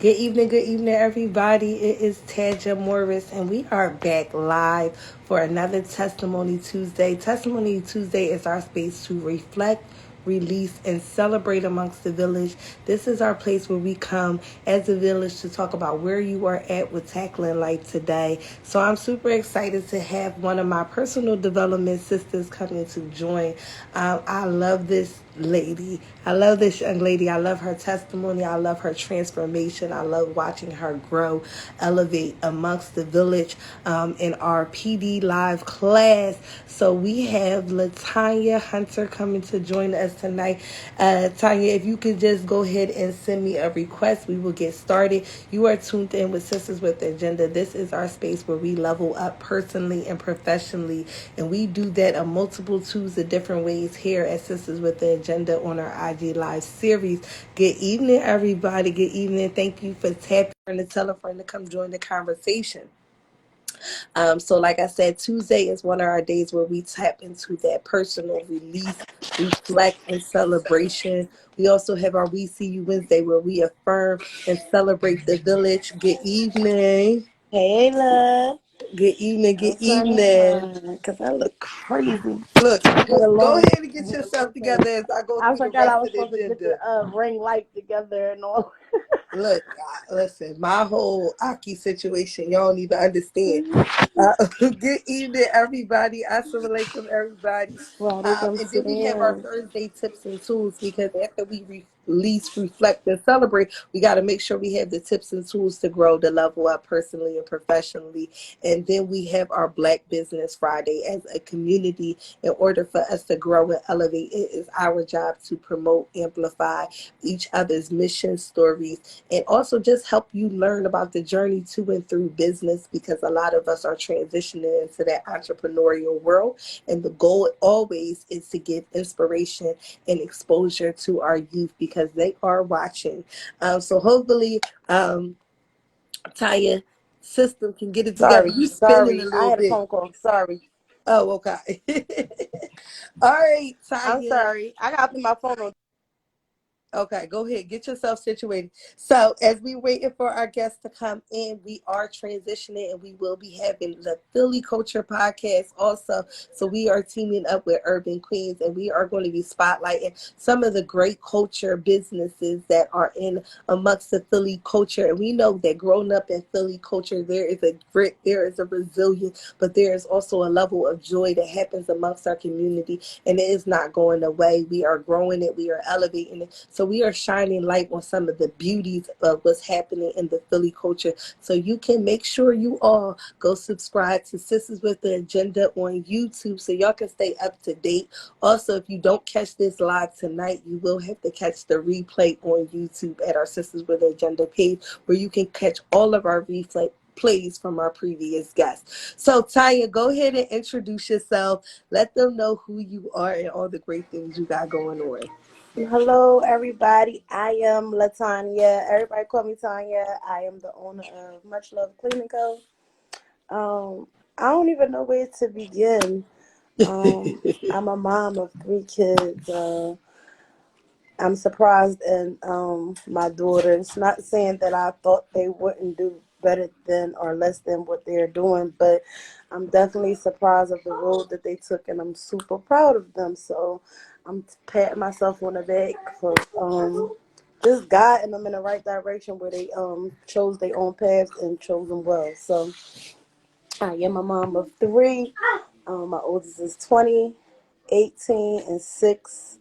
good evening, everybody. It is Tadja Morris, and we are back live for another Testimony Tuesday. Testimony Tuesday is our space to reflect, release, and celebrate amongst the village. This is our place where we come as a village to talk about where you are at with tackling life today. So I'm super excited to have one of my personal development sisters coming to join. I love this lady. I love this young lady. I love her testimony. I love her transformation. I love watching her grow, elevate amongst the village in our PD Live class. So we have Latonya Hunter coming to join us tonight. Tanya, if you could just go ahead and send me a request, we will get started. You are tuned in with Sisters with the Agenda. This is our space where we level up personally and professionally, and we do that a multitudes of different ways here at Sisters with the Agenda on our IG Live series. Good evening, everybody. Good evening. Thank you for tapping and tell a friend to come join the conversation. So like I said, Tuesday is one of our days where we tap into that personal release, reflect, and celebration. We also have our We See You Wednesday where we affirm and celebrate the village. Good evening. Hey, love. Good evening. Good I'm trying to evening. find because I look crazy. Look, It's been a go long ahead and get yourself day. together as I go I through the forgot I rest was of the supposed to get the agenda. ring light together and all. Look, listen, my whole Aki situation, y'all don't even understand. Good evening, everybody. Assalamu alaikum, everybody. Walaikum And then we have our salam. Thursday tips and tools because after we release, reflect, and celebrate, we got to make sure we have the tips and tools to grow, to level up personally and professionally. And then we have our Black Business Friday as a community. In order for us to grow and elevate, it is our job to promote, amplify each other's mission stories, and also just help you learn about the journey to and through business because a lot of us are transitioning into that entrepreneurial world. And the goal always is to give inspiration and exposure to our youth because they are watching. So hopefully, Taya, system can get it together. You spinning a Sorry. I little had a bit. phone call. Sorry. Oh, okay. All right, I'm Taya. sorry. I got to put my phone on. Okay, go ahead. Get yourself situated. So, as we waiting for our guests to come in, we are transitioning and we will be having the Philly Culture Podcast also. So, we are teaming up with Urban Queens and we are going to be spotlighting some of the great culture businesses that are in amongst the Philly culture. And we know that growing up in Philly culture, there is a grit, there is a resilience, but there is also a level of joy that happens amongst our community, and it is not going away. We are growing it, we are elevating it. So we are shining light on some of the beauties of what's happening in the Philly culture. So you can make sure you all go subscribe to Sisters with the Agenda on YouTube so y'all can stay up to date. Also, if you don't catch this live tonight, you will have to catch the replay on YouTube at our Sisters with the Agenda page where you can catch all of our replay plays from our previous guests. So Tanya, go ahead and introduce yourself. Let them know who you are and all the great things you got going on. Hello, everybody. I am Latonya. Everybody call me Tanya. I am the owner of MuchLoveCleaningCo. I don't even know where to begin. I'm a mom of 3 kids. I'm surprised in my daughters. Not saying that I thought they wouldn't do better than or less than what they're doing, but I'm definitely surprised of the road that they took, and I'm super proud of them. So I'm patting myself on the back for just guiding them in the right direction where they chose their own paths and chose them well. So I am a mom of 3. My oldest is 20, 18, and 6.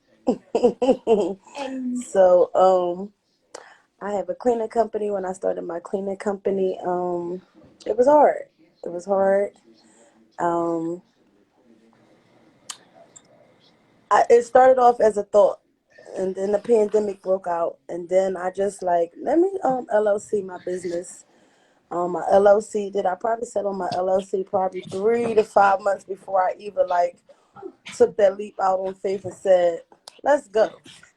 So I have a cleaning company. When I started my cleaning company, it was hard. It was hard. Um, it started off as a thought, and then the pandemic broke out, and then I just like, let me LLC my business. My LLC did I probably set on my LLC probably 3 to 5 months before I even like took that leap out on faith and said, let's go.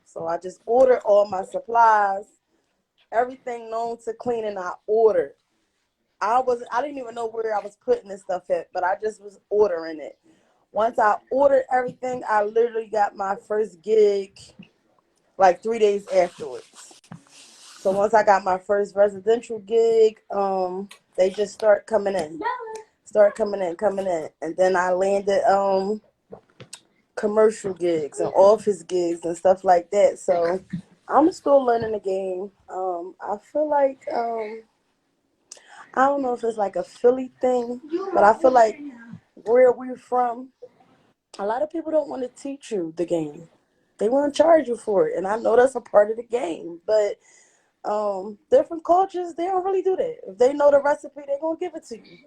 So I just ordered all my supplies, everything known to cleaning. I ordered. I didn't even know where I was putting this stuff at, but I just was ordering it. Once I ordered everything, I literally got my first gig like 3 days afterwards. So once I got my first residential gig, they just start coming in, and then I landed commercial gigs and office gigs and stuff like that. So I'm still learning the game. I feel like I don't know if it's like a Philly thing, but I feel like where we're from, a lot of people don't want to teach you the game. They want to charge you for it, and I know that's a part of the game. But different cultures, they don't really do that. If they know the recipe, they're gonna give it to you.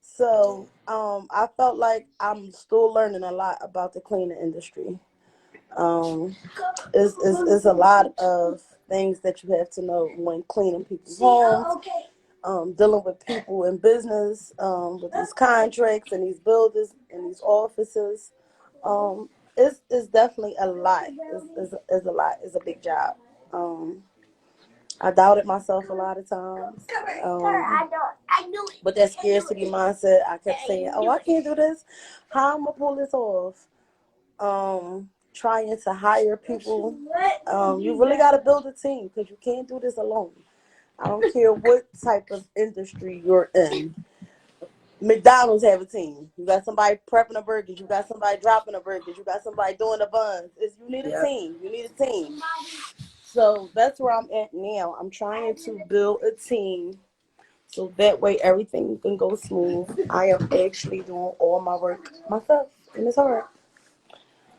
So I felt like I'm still learning a lot about the cleaning industry. Um, it's a lot of things that you have to know when cleaning people's homes, dealing with people in business, with these contracts and these buildings and these offices. It's definitely a lot. It's a lot. It's a big job. Um, I doubted myself a lot of times. But that scarcity mindset, I kept saying, "Oh, I can't do this. How am I gonna pull this off?" Trying to hire people. You really got to build a team because you can't do this alone. I don't care what type of industry you're in. McDonald's have a team. You got somebody prepping the burgers. You got somebody dropping the burgers. You got somebody doing the buns. You need a Yep. team. You need a team. So that's where I'm at now. I'm trying to build a team so that way everything can go smooth. I am actually doing all my work myself, and it's hard.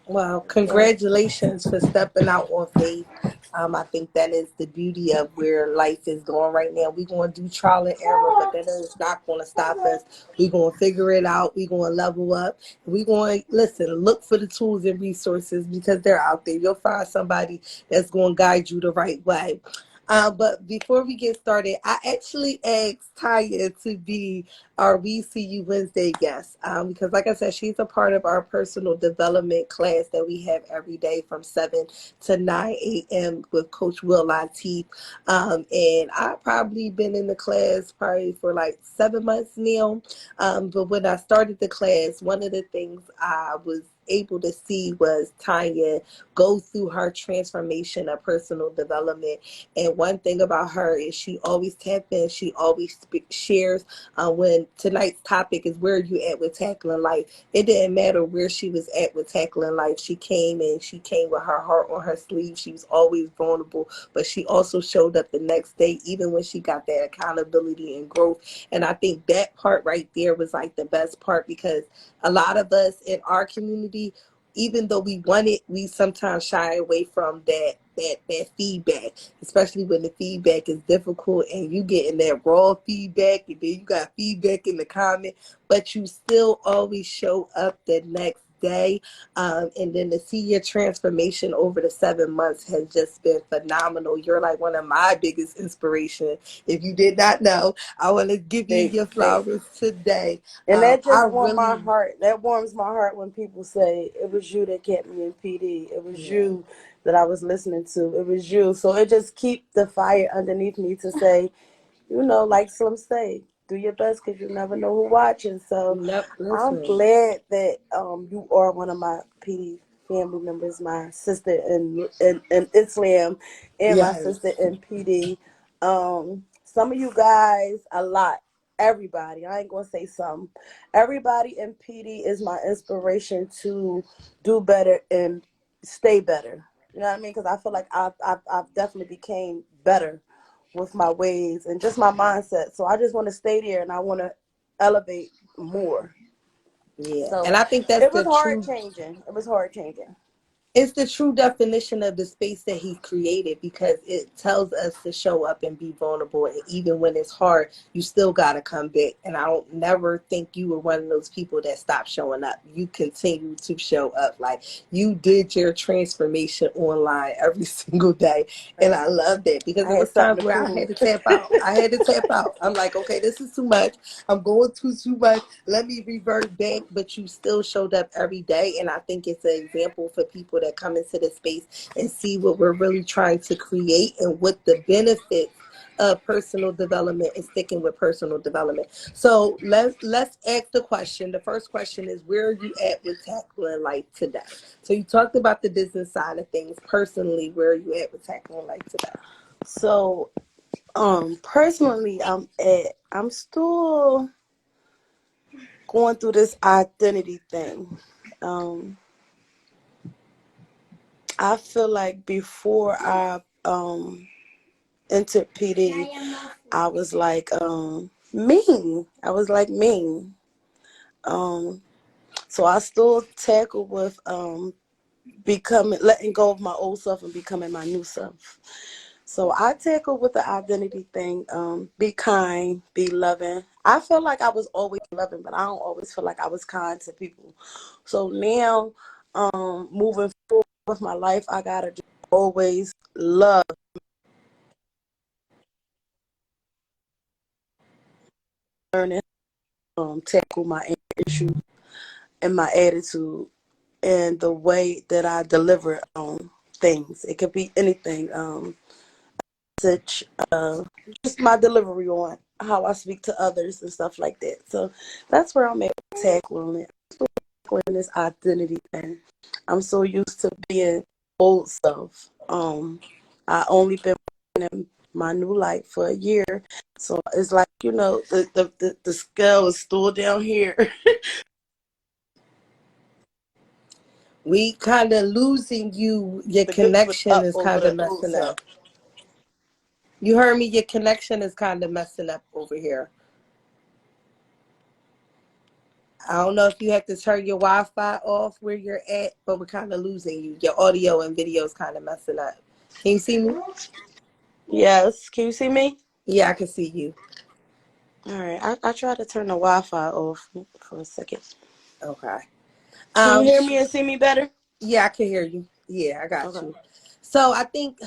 Well, congratulations for stepping out on faith. I think that is the beauty of where life is going right now. We're going to do trial and error, but that is not going to stop us. We're going to figure it out. We're going to level up. We're going to, listen, look for the tools and resources because they're out there. You'll find somebody that's going to guide you the right way. But before we get started, I actually asked Taya to be our We See You Wednesday guest because, like I said, she's a part of our personal development class that we have every day from 7 to 9 a.m. with Coach Latif. And I've probably been in the class probably for like 7 months now. But when I started the class, one of the things I was able to see was Tanya go through her transformation of personal development. And one thing about her is she always taps in, she always shares. When tonight's topic is where you at with tackling life, it didn't matter where she was at with tackling life. She came and she came with her heart on her sleeve. She was always vulnerable, but she also showed up the next day, even when she got that accountability and growth. And I think that part right there was like the best part because a lot of us in our community, even though we want it, we sometimes shy away from that feedback, especially when the feedback is difficult and you getting that raw feedback and then you got feedback in the comment, but you still always show up the next day. And then to see your transformation over the 7 months has just been phenomenal. You're like one of my biggest inspirations. If you did not know, I want to give you Thank your you, thank you. flowers today. And that I just warmed my really, heart. That warms my heart when people say it was you that kept me in PD. It was yeah, you that I was listening to. It was you. So it just keep the fire underneath me to say, like Slim say, do your best because you never know who watching. So yep, I'm listen, glad that you are one of my PD family members, my sister in Islam and my yes, sister in PD. Some of you guys, a lot, everybody, I ain't going to say some, everybody in PD is my inspiration to do better and stay better. You know what I mean? Because I feel like I've definitely became better with my ways and just my mindset. So I just want to stay there and I want to elevate more. yeah. And So I think that's it the was hard truth. changing. It was hard changing. It's the true definition of the space that he created because it tells us to show up and be vulnerable. And even when it's hard, you still got to come back. And I don't never think you were one of those people that stopped showing up. You continue to show up. Like you did your transformation online every single day. And Right. I love that because I it had was something times to where I had prove. to tap out. I had to tap out. I'm like, okay, this is too much. I'm going too much. Let me revert back. But you still showed up every day. And I think it's an example for people that come into the space and see what we're really trying to create and what the benefits of personal development and sticking with personal development. So let's ask the question. The first question is, where are you at with tackling life today? So you talked about the business side of things. Personally, where are you at with tackling life today? So, personally, I'm still going through this identity thing. Um, I feel like before I entered PD, I was like mean. I was like mean. Um, so I still tackle with becoming, letting go of my old self and becoming my new self. So I tackle with the identity thing. Be kind, be loving. I feel like I was always loving, but I don't always feel like I was kind to people. So now, moving forward with my life, I gotta just always love, learning, tackle my issue and my attitude and the way that I deliver things. It could be anything. Such just my delivery on how I speak to others and stuff like that. So that's where I'm at tackling it. Tackling this identity thing. I'm so used to being old self. I only been in my new life for a year, so it's like the scale is still down here. We kind of losing you. Your The good was connection up is over kind of the old messing self. up. You heard me? Your connection is kind of messing up over here. I don't know if you have to turn your Wi-Fi off where you're at, but we're kind of losing you. Your audio and video is kind of messing up. Can you see me? Yes, can you see me? Yeah, I can see you. All right, I tried to turn the Wi-Fi off for a second. Okay. Can you Um, hear me and see me better? Yeah, I can hear you. Yeah, I got Okay. you. So I think,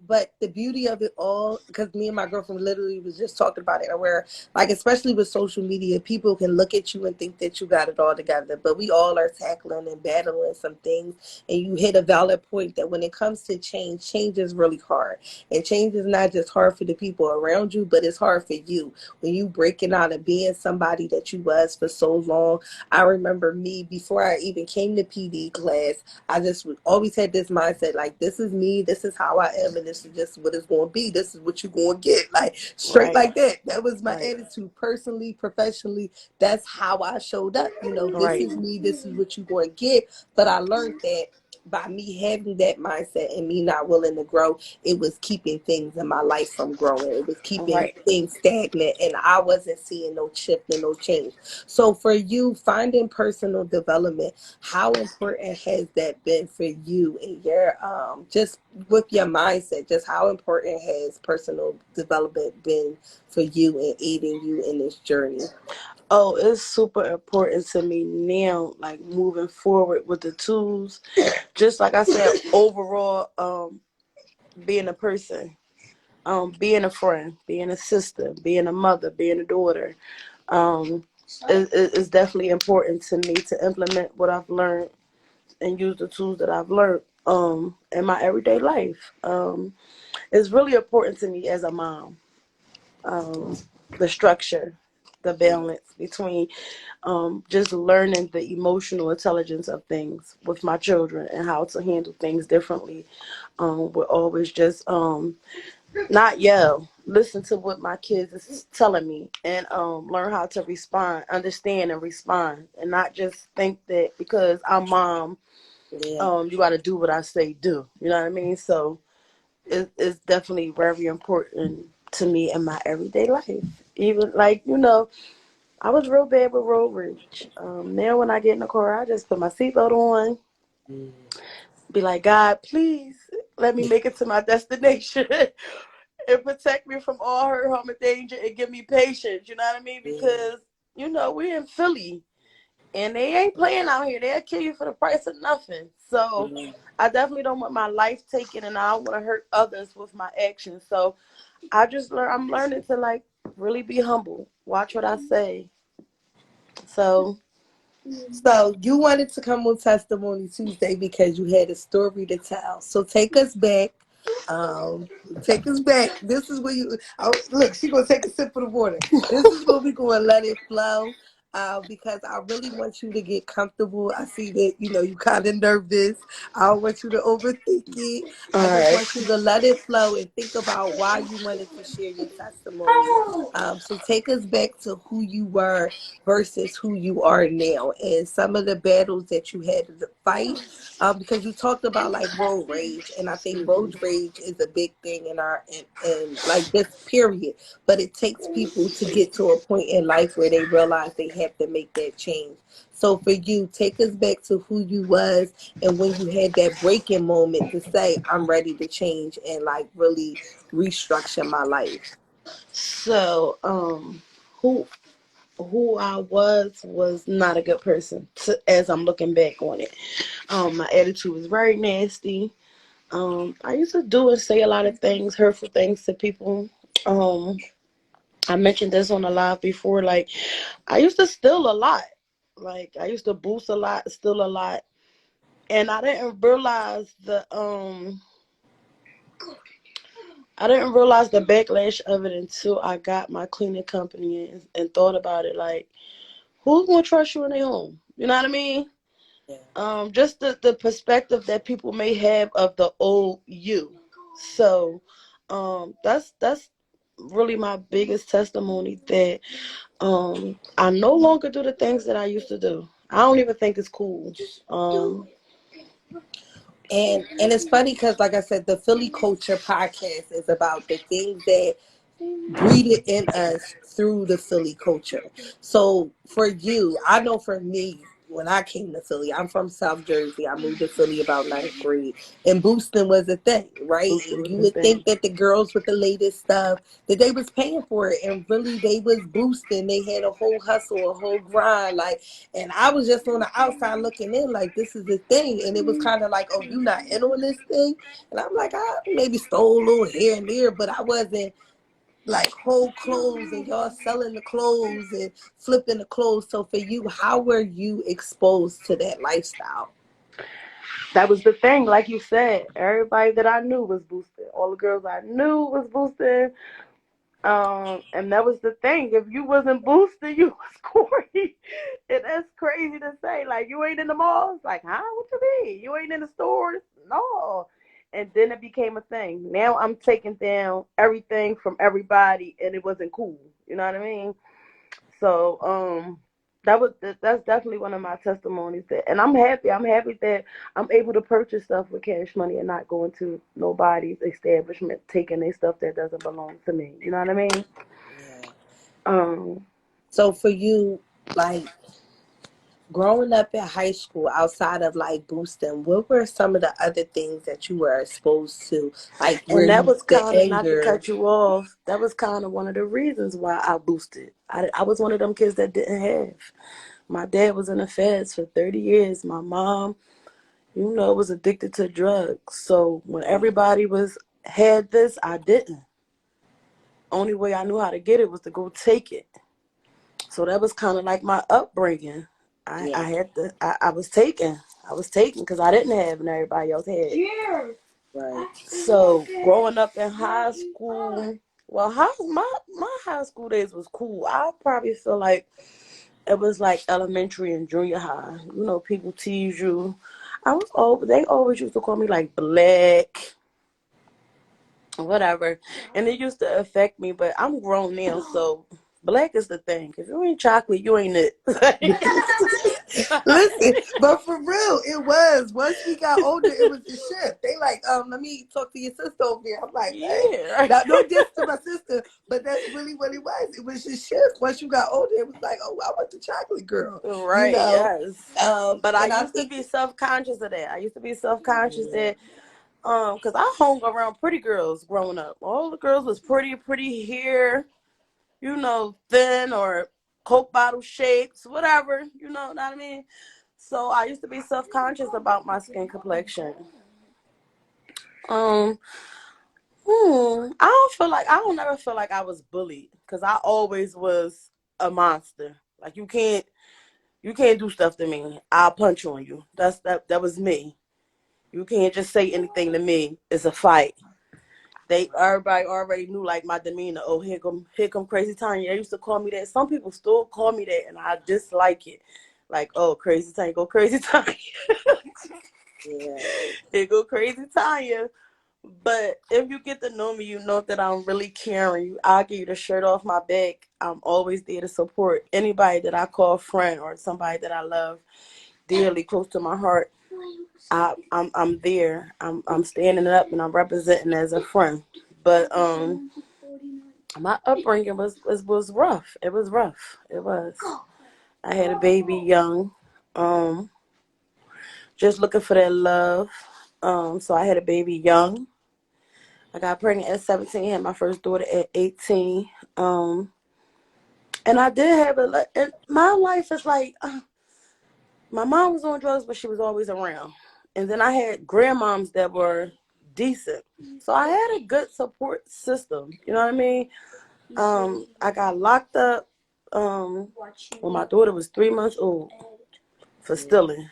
but the beauty of it all, because me and my girlfriend literally was just talking about it, where, like, especially with social media, people can look at you and think that you got it all together, but we all are tackling and battling some things. And you hit a valid point that when it comes to change, change is really hard. And change is not just hard for the people around you, but it's hard for you. When you breaking out and being somebody that you was for so long, I remember me before I even came to PD class. I just always had this mindset like, this is me, this is how I am, and this is just what it's going to be. This is what you're going to get, like straight Right. like that. That was my Right. attitude, personally, professionally. That's how I showed up. This Right. is me. This is what you're going to get. But I learned that by me having that mindset and me not willing to grow, it was keeping things in my life from growing. It was keeping Right. things stagnant, and I wasn't seeing no shift and no change. So for you, finding personal development, how important has that been for you in your just with your mindset? Just how important has personal development been for you in aiding you in this journey? Oh, it's super important to me now, like moving forward with the tools. Just like I said, overall, being a person, being a friend, being a sister, being a mother, being a daughter, um, is definitely important to me to implement what I've learned and use the tools that I've learned in my everyday life. It's really important to me as a mom, um, the structure, the balance between just learning the emotional intelligence of things with my children and how to handle things differently. We're always just not yell, listen to what my kids is telling me, and learn how to respond, understand and respond, and not just think that because I'm mom, Yeah. you got to do what I say do. You know what I mean? So it's definitely very important to me in my everyday life. Even like I was real bad with road rage. Now when I get in the car, I just put my seatbelt on, be like, God, please let me make it to my destination and protect me from all hurt, harm, and danger, and give me patience. You know what I mean? Because we're in Philly, and they ain't playing out here. They'll kill you for the price of nothing. So I definitely don't want my life taken, and I don't want to hurt others with my actions. So I'm learning to like really be humble. Watch what I say. So So you wanted to come on Testimony Tuesday because you had a story to tell. So take us back. Um, take us back. This is where you look. She gonna take a sip of the water. This is where we gonna let it flow. because I really want you to get comfortable. I see that, you kind of nervous. I don't want you to overthink it. All I just right. want you to let it flow and think about why you wanted to share your testimony. So take us back to who you were versus who you are now and some of the battles that you had to fight. Because you talked about like road rage, and I think road rage is a big thing in our in like this period. But it takes people to get to a point in life where they realize they have to make that change. So for you, take us back to who you was and when you had that breaking moment to say, I'm ready to change and like really restructure my life. So, who who I was not a good person as I'm looking back on it. My attitude was very nasty. I used to do and say a lot of things, hurtful things to people. Um, I mentioned this on a live before. Like, I used to steal a lot. Like, I used to boost a lot, steal a lot, and I didn't realize the backlash of it until I got my cleaning company and thought about it. Like, who's gonna trust you in their home? You know what I mean? Yeah. Just the perspective that people may have of the old you. So, that's really my biggest testimony that I no longer do the things that I used to do. I don't even think it's cool. Um, And it's funny because, like I said, the Philly Culture podcast is about the things that breathed in us through the Philly culture. So for you, I know for me, when I came to Philly, I'm from South Jersey. I moved to Philly about ninth grade, and boosting was a thing, right? Booster And was you the would think thing. that the girls with the latest stuff that they was paying for it, and really they was boosting. They had a whole hustle, a whole grind, like. And I was just on the outside looking in, like this is the thing, and it was kind of like, oh, you not in on this thing, and I'm like, I maybe stole a little here and there, but I wasn't like whole clothes and y'all selling the clothes and flipping the clothes. So for you, how were you exposed to that lifestyle? That was the thing, like you said. Everybody that I knew was boosted. All the girls I knew was boosted. And that was the thing. If you wasn't boosted, you was corny. And that's crazy to say. Like, you ain't in the malls? Like, huh? What you mean? You ain't in the stores? No. And then it became a thing. Now I'm taking down everything from everybody, and it wasn't cool. You know what I mean? So, that's definitely one of my testimonies. And I'm happy. I'm happy that I'm able to purchase stuff with cash money and not going to nobody's establishment taking their stuff that doesn't belong to me. You know what I mean? Yeah. Um, So for you, like growing up in high school, outside of like boosting, what were some of the other things that you were exposed to? Like where and that you was the kind of, not to anger. cut you off, that was kind of one of the reasons why I boosted. I was one of them kids that didn't have. My dad was in the feds for 30 years. My mom, was addicted to drugs. So when everybody had this, I didn't. Only way I knew how to get it was to go take it. So that was kind of like my upbringing. I Yeah. had to. I was taken. I was taken because I didn't have and everybody else had. Right. So growing up in high school, well, my high school days was cool. I probably feel like it was like elementary and junior high. People tease you. They always used to call me like black, whatever, and it used to affect me. But I'm grown now, so black is the thing. If you ain't chocolate, you ain't it. Listen, but for real, it was. Once we got older, it was a shift. They like, let me talk to your sister over there. I'm like, hey, Yeah. now no diss to my sister, but that's really what it was. It was a shift. Once you got older, it was like, oh, I want the chocolate girl, you Right, know. yes. But I And I used to think, be self-conscious of that. I used to be self-conscious yeah, that, because I hung around pretty girls growing up. All the girls was pretty hair, thin or Coke bottle shapes, whatever, what I mean? So I used to be self-conscious about my skin complexion. Um, I don't never feel like I was bullied because I always was a monster. Like, you can't do stuff to me. I'll punch on you. That was me. You can't just say anything to me. It's a fight. everybody already knew like my demeanor. Oh, here come Crazy Tanya. They used to call me that. Some people still call me that, and I dislike it. Like, oh, Crazy Tanya, go Crazy Tanya. Yeah. Here go Crazy Tanya. But if you get to know me, you know that I'm really caring. I'll give you the shirt off my back. I'm always there to support anybody that I call friend or somebody that I love dearly, close to my heart. I'm there. I'm standing up and I'm representing as a friend. But my upbringing was rough. It was rough. It was. I had a baby young, um, just looking for that love. So I had a baby young. I got pregnant at 17, had my first daughter at 18. And I did have and my life is like, my mom was on drugs, but she was always around. And then I had grandmoms that were decent. So I had a good support system. You know what I mean? I got locked up when my daughter was 3 months old for stealing.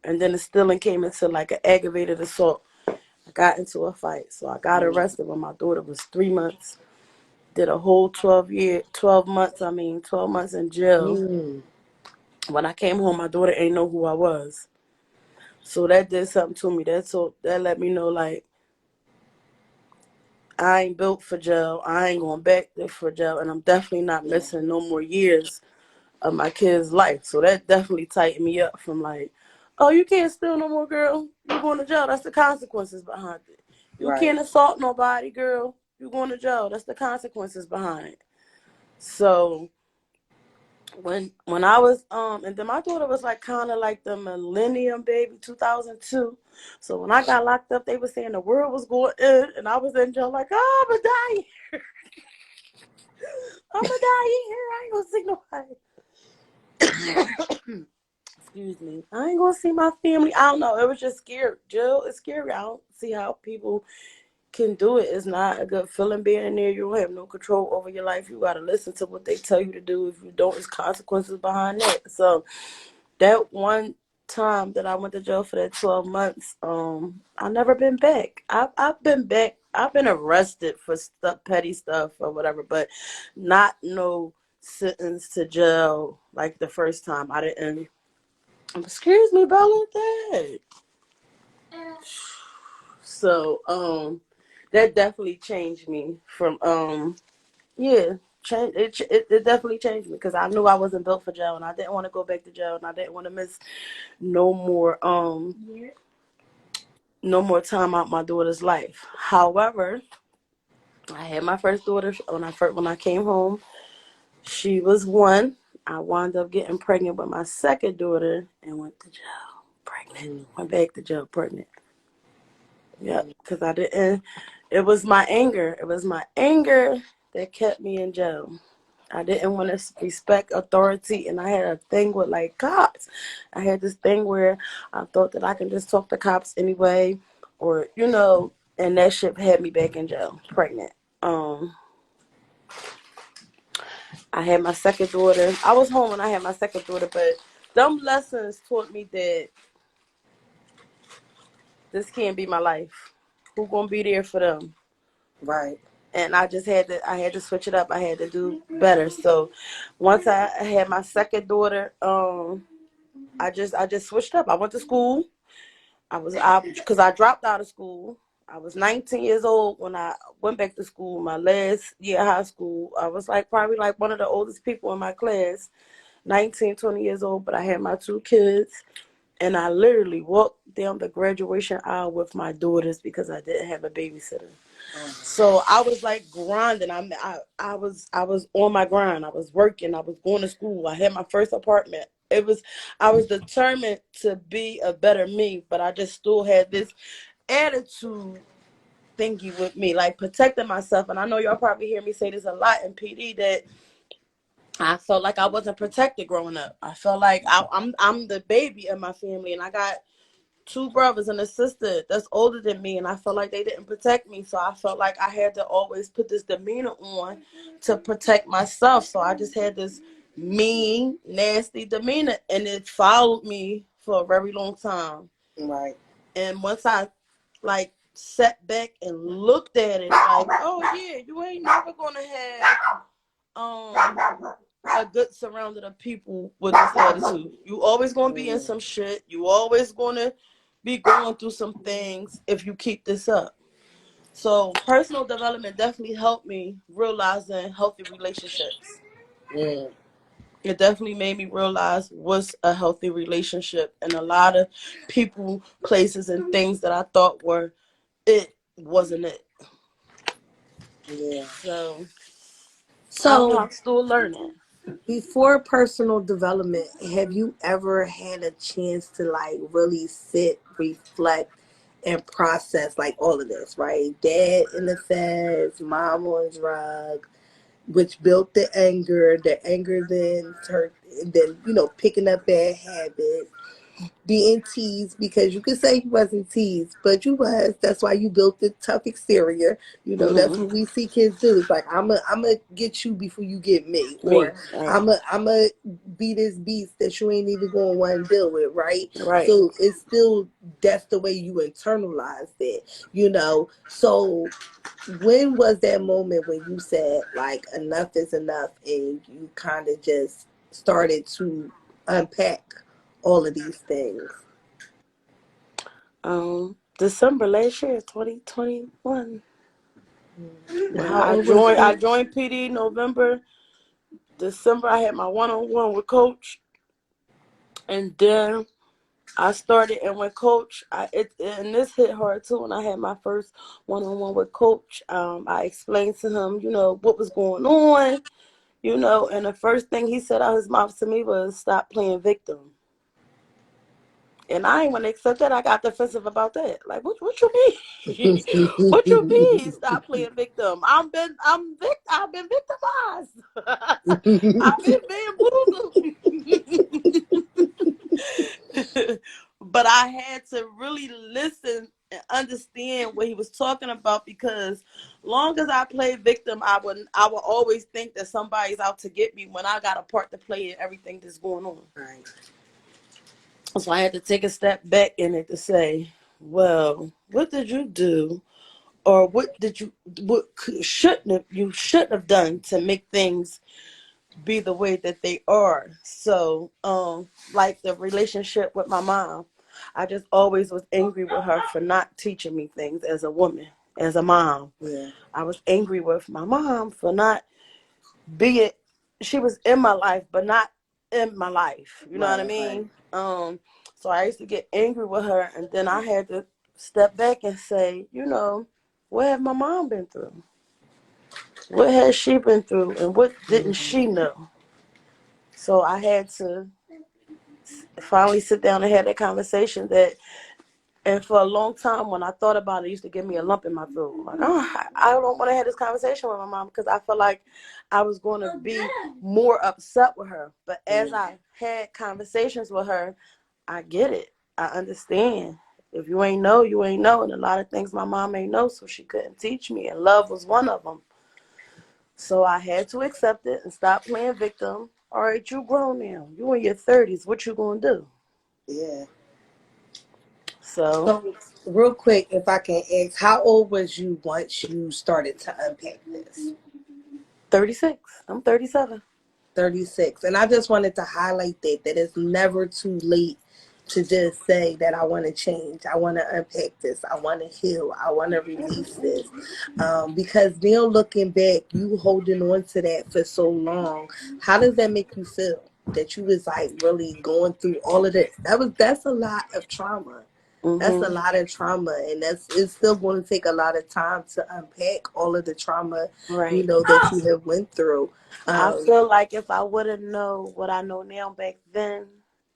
And then the stealing came into like an aggravated assault. I got into a fight. So I got arrested when my daughter was 3 months. Did a whole 12 months in jail. When I came home, my daughter ain't know who I was. So that did something to me. That let me know, like, I ain't built for jail. I ain't going back there for jail. And I'm definitely not missing no more years of my kid's life. So that definitely tightened me up from like, oh, you can't steal no more, girl. You going to jail. That's the consequences behind it. You can't assault nobody, girl. You going to jail. That's the consequences behind it. So when I was and then my daughter was like kind of like the millennium baby, 2002. So when I got locked up, they were saying the world was going in, and I was in jail like, oh, I'm gonna die here. I'm gonna die here. I ain't gonna see nobody. Excuse me. I ain't gonna see my family. I don't know. It was just scary. Jail is scary. I don't see how people can do it. It's not a good feeling being in there. You don't have no control over your life. You gotta listen to what they tell you to do. If you don't, there's consequences behind that. So that one time that I went to jail for that 12 months, I never been back. I've been back. I've been arrested for stuff, petty stuff or whatever, but not no sentence to jail like the first time. I didn't. Excuse me, Bella. That. So that definitely changed me from yeah. It definitely changed me because I knew I wasn't built for jail and I didn't want to go back to jail and I didn't want to miss no more no more time out my daughter's life. However, I had my first daughter when I came home. She was 1. I wound up getting pregnant with my second daughter and went to jail pregnant. Went back to jail pregnant. Yep, because I didn't. It was my anger. It was my anger that kept me in jail. I didn't want to respect authority, and I had a thing with like cops. I had this thing where I thought that I can just talk to cops anyway, or and that shit had me back in jail, pregnant. I had my second daughter. I was home when I had my second daughter, but them lessons taught me that this can't be my life. Who gonna be there for them? Right. And I had to switch it up. I had to do better. So once I had my second daughter, I just switched up. I went to school. Because I dropped out of school. I was 19 years old when I went back to school. My last year of high school, I was like probably like one of the oldest people in my class, 19, 20 years old. But I had my 2 kids, and I literally walked down the graduation aisle with my daughters because I didn't have a babysitter. So I was like grinding. I was on my grind. I was working. I was going to school. I had my first apartment. I was determined to be a better me, but I just still had this attitude thingy with me, like protecting myself. And I know y'all probably hear me say this a lot in PD that I felt like I wasn't protected growing up. I felt like I'm the baby of my family, and I got 2 brothers and a sister that's older than me, and I felt like they didn't protect me. So I felt like I had to always put this demeanor on to protect myself. So I just had this mean, nasty demeanor, and it followed me for a very long time. Right. And once I like sat back and looked at it like, oh yeah, you ain't never gonna have a good surrounding of people with this attitude. You always gonna be in some shit. You always gonna be going through some things if you keep this up. So personal development definitely helped me realizing healthy relationships. Mm. It definitely made me realize what's a healthy relationship, and a lot of people, places, and things that I thought were it wasn't it. Yeah. So So I'm still learning. before personal development, have you ever had a chance to like really sit, reflect, and process like all of this, right? Dad in the feds, mom on drug, which built the anger then turned, then picking up bad habits, being teased because you could say you wasn't teased, but you was. That's why you built the tough exterior. That's Hmm. what we see kids do. It's like I'm a get you before you get me, Me, or right, I'm a be this beast that you ain't even gonna want to deal with, right? right. So it's still that's the way you internalize it. So when was that moment when you said like enough is enough and you kind of just started to unpack all of these things? December last year, 2021. And how old was I you? joined PD November. December, I had my one-on-one with Coach, and then I started, and when Coach, and this hit hard too. When I had my first one-on-one with Coach, I explained to him, what was going on, and the first thing he said out his mouth to me was, "Stop playing victim." And I ain't want to accept that. I got defensive about that. Like, what you mean? What you mean? Stop playing victim. I've been victimized. I've been bamboozled. But I had to really listen and understand what he was talking about, because long as I played victim, I would always think that somebody's out to get me when I got a part to play in everything that's going on. Right. So I had to take a step back in it to say, well, what did you do, or what shouldn't have done to make things be the way that they are. So, like the relationship with my mom, I just always was angry with her for not teaching me things as a woman, as a mom. Yeah. I was angry with my mom for not being. She was in my life, but not in my life. You know what I Right. Right. mean? So I used to get angry with her, and then I had to step back and say, what have my mom been through? What has she been through, and what didn't she know? So I had to finally sit down and have that conversation. And for a long time, when I thought about it used to give me a lump in my throat. Like, oh, I don't want to have this conversation with my mom, because I felt like I was going to be more upset with her. But as I had conversations with her, I get it. I understand. If you ain't know, you ain't know. And a lot of things my mom ain't know, so she couldn't teach me. And love was one of them. So I had to accept it and stop playing victim. All right, you grown now. You in your 30s. What you going to do? Yeah. So So real quick, if I can ask, how old was you once you started to unpack this? 36. I'm 37. 36. And I just wanted to highlight that it's never too late to just say that I want to change. I want to unpack this. I want to heal. I want to release this. Because now looking back, you holding on to that for so long, how does that make you feel? That you was like really going through all of this. That's a lot of trauma. That's a Mm-hmm. lot of trauma, and it's still going to take a lot of time to unpack all of the trauma, Right. that you have went through. I Um, feel like if I would have known what I know now back then,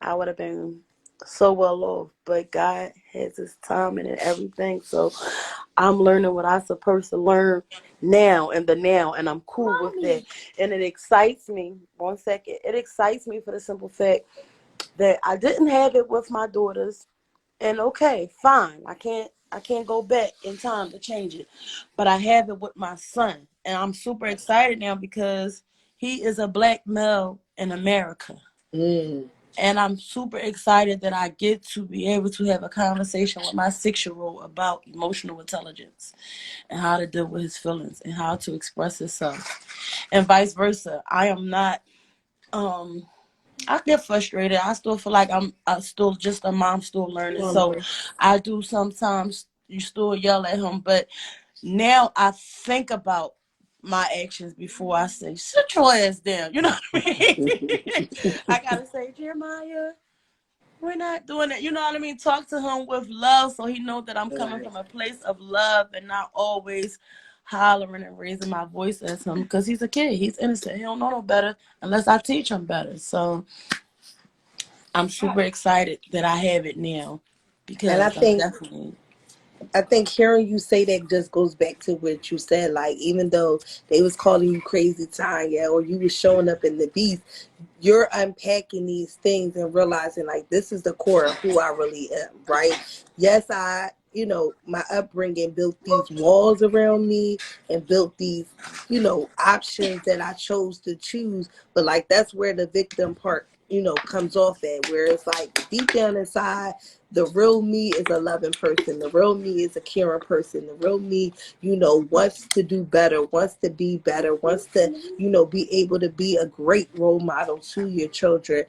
I would have been so well off. But God has His timing and everything, so I'm learning what I'm supposed to learn now, and I'm cool with that. And it excites me. One second, it excites me for the simple fact that I didn't have it with my daughters. And okay, fine. I can't go back in time to change it. But I have it with my son. And I'm super excited now because he is a black male in America. mm. And I'm super excited that I get to be able to have a conversation with my 6-year-old about emotional intelligence and how to deal with his feelings and how to express himself. And vice versa. I am not I get frustrated. I still feel like I'm still just a mom, still learning. So I do sometimes you still yell at him, but now I think about my actions before I say, sit your ass down. You know what I mean? I gotta say, Jeremiah, we're not doing it. You know what I mean? Talk to him with love so he knows that I'm coming from a place of love and not always hollering and raising my voice at him because he's a kid. He's innocent. He don't know no better unless I teach him better. So I'm super excited that I have it now And because I'm definitely. I think hearing you say that just goes back to what you said. Like, even though they was calling you crazy Tanya, or you was showing up in the beast, you're unpacking these things and realizing like this is the core of who I really am, right? Yes, my upbringing built these walls around me and built these, options that I chose to choose. But like that's where the victim part, comes off at, where it's like deep down inside, the real me is a loving person. The real me is a caring person. The real me, wants to do better, wants to be better, wants to, be able to be a great role model to your children.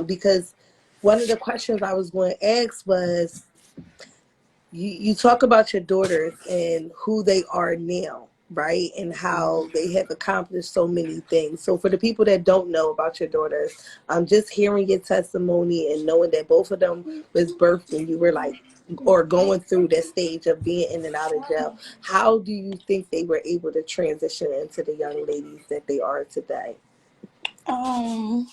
Because one of the questions I was going to ask was, you talk about your daughters and who they are now, right? And how they have accomplished so many things. So for the people that don't know about your daughters, just hearing your testimony and knowing that both of them was birthed when you were like, or going through that stage of being in and out of jail, how do you think they were able to transition into the young ladies that they are today? I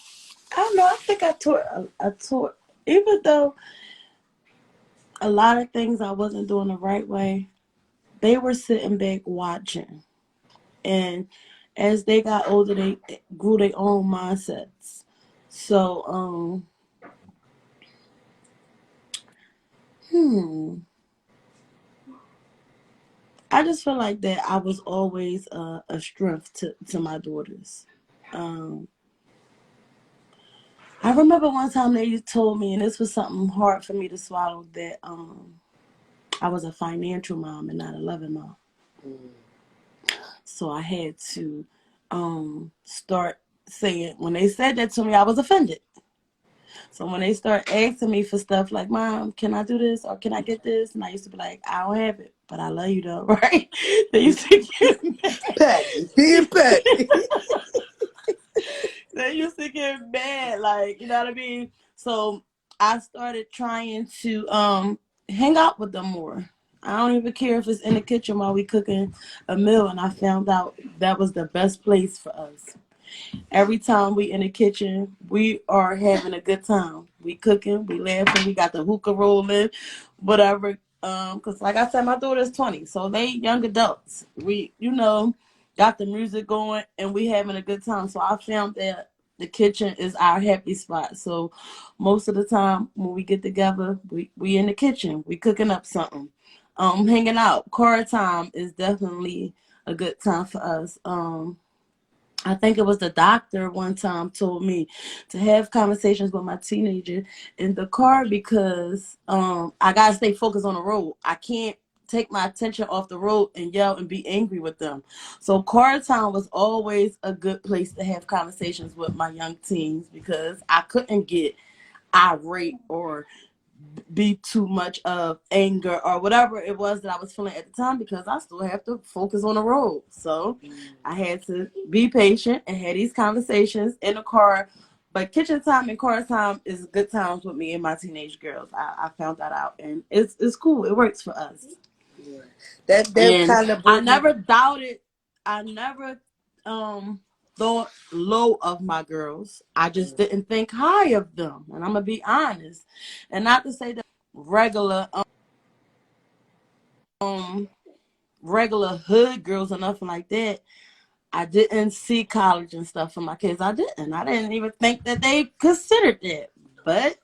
don't know. I think I taught, even though a lot of things I wasn't doing the right way, they were sitting back watching. And as they got older, they grew their own mindsets. So, I just feel like that I was always a strength to my daughters. Um, I remember one time they told me, and this was something hard for me to swallow, that I was a financial mom and not a loving mom. So I had to start saying, when they said that to me, I was offended. So when they start asking me for stuff like, Mom, can I do this or can I get this? And I used to be like, I don't have it, but I love you though, right? They used to get mad. Petty, being petty. They used to get mad, like, you know what I mean? So I started trying to hang out with them more. I don't even care if it's in the kitchen while we cooking a meal, and I found out that was the best place for us. Every time we in the kitchen, we are having a good time. We cooking, we laughing, we got the hookah rolling, whatever. Cause like I said, my daughter's 20, so they young adults. We, got the music going and we having a good time. So I found that the kitchen is our happy spot. So most of the time when we get together, we in the kitchen, we cooking up something, hanging out. Car time is definitely a good time for us. I think it was the doctor one time told me to have conversations with my teenager in the car because I gotta stay focused on the road. I can't take my attention off the road and yell and be angry with them. So car time was always a good place to have conversations with my young teens because I couldn't get irate or be too much of anger or whatever it was that I was feeling at the time because I still have to focus on the road. So I had to be patient and have these conversations in the car. But kitchen time and car time is good times with me and my teenage girls. I found that out and it's cool. It works for us. Yeah. That And kind of I brought me. never doubted, I never thought low of my girls. I just didn't think high of them. And I'm gonna be honest. And not to say that regular um regular hood girls or nothing like that. I didn't see college and stuff for my kids. I didn't. I didn't even think that they considered that. But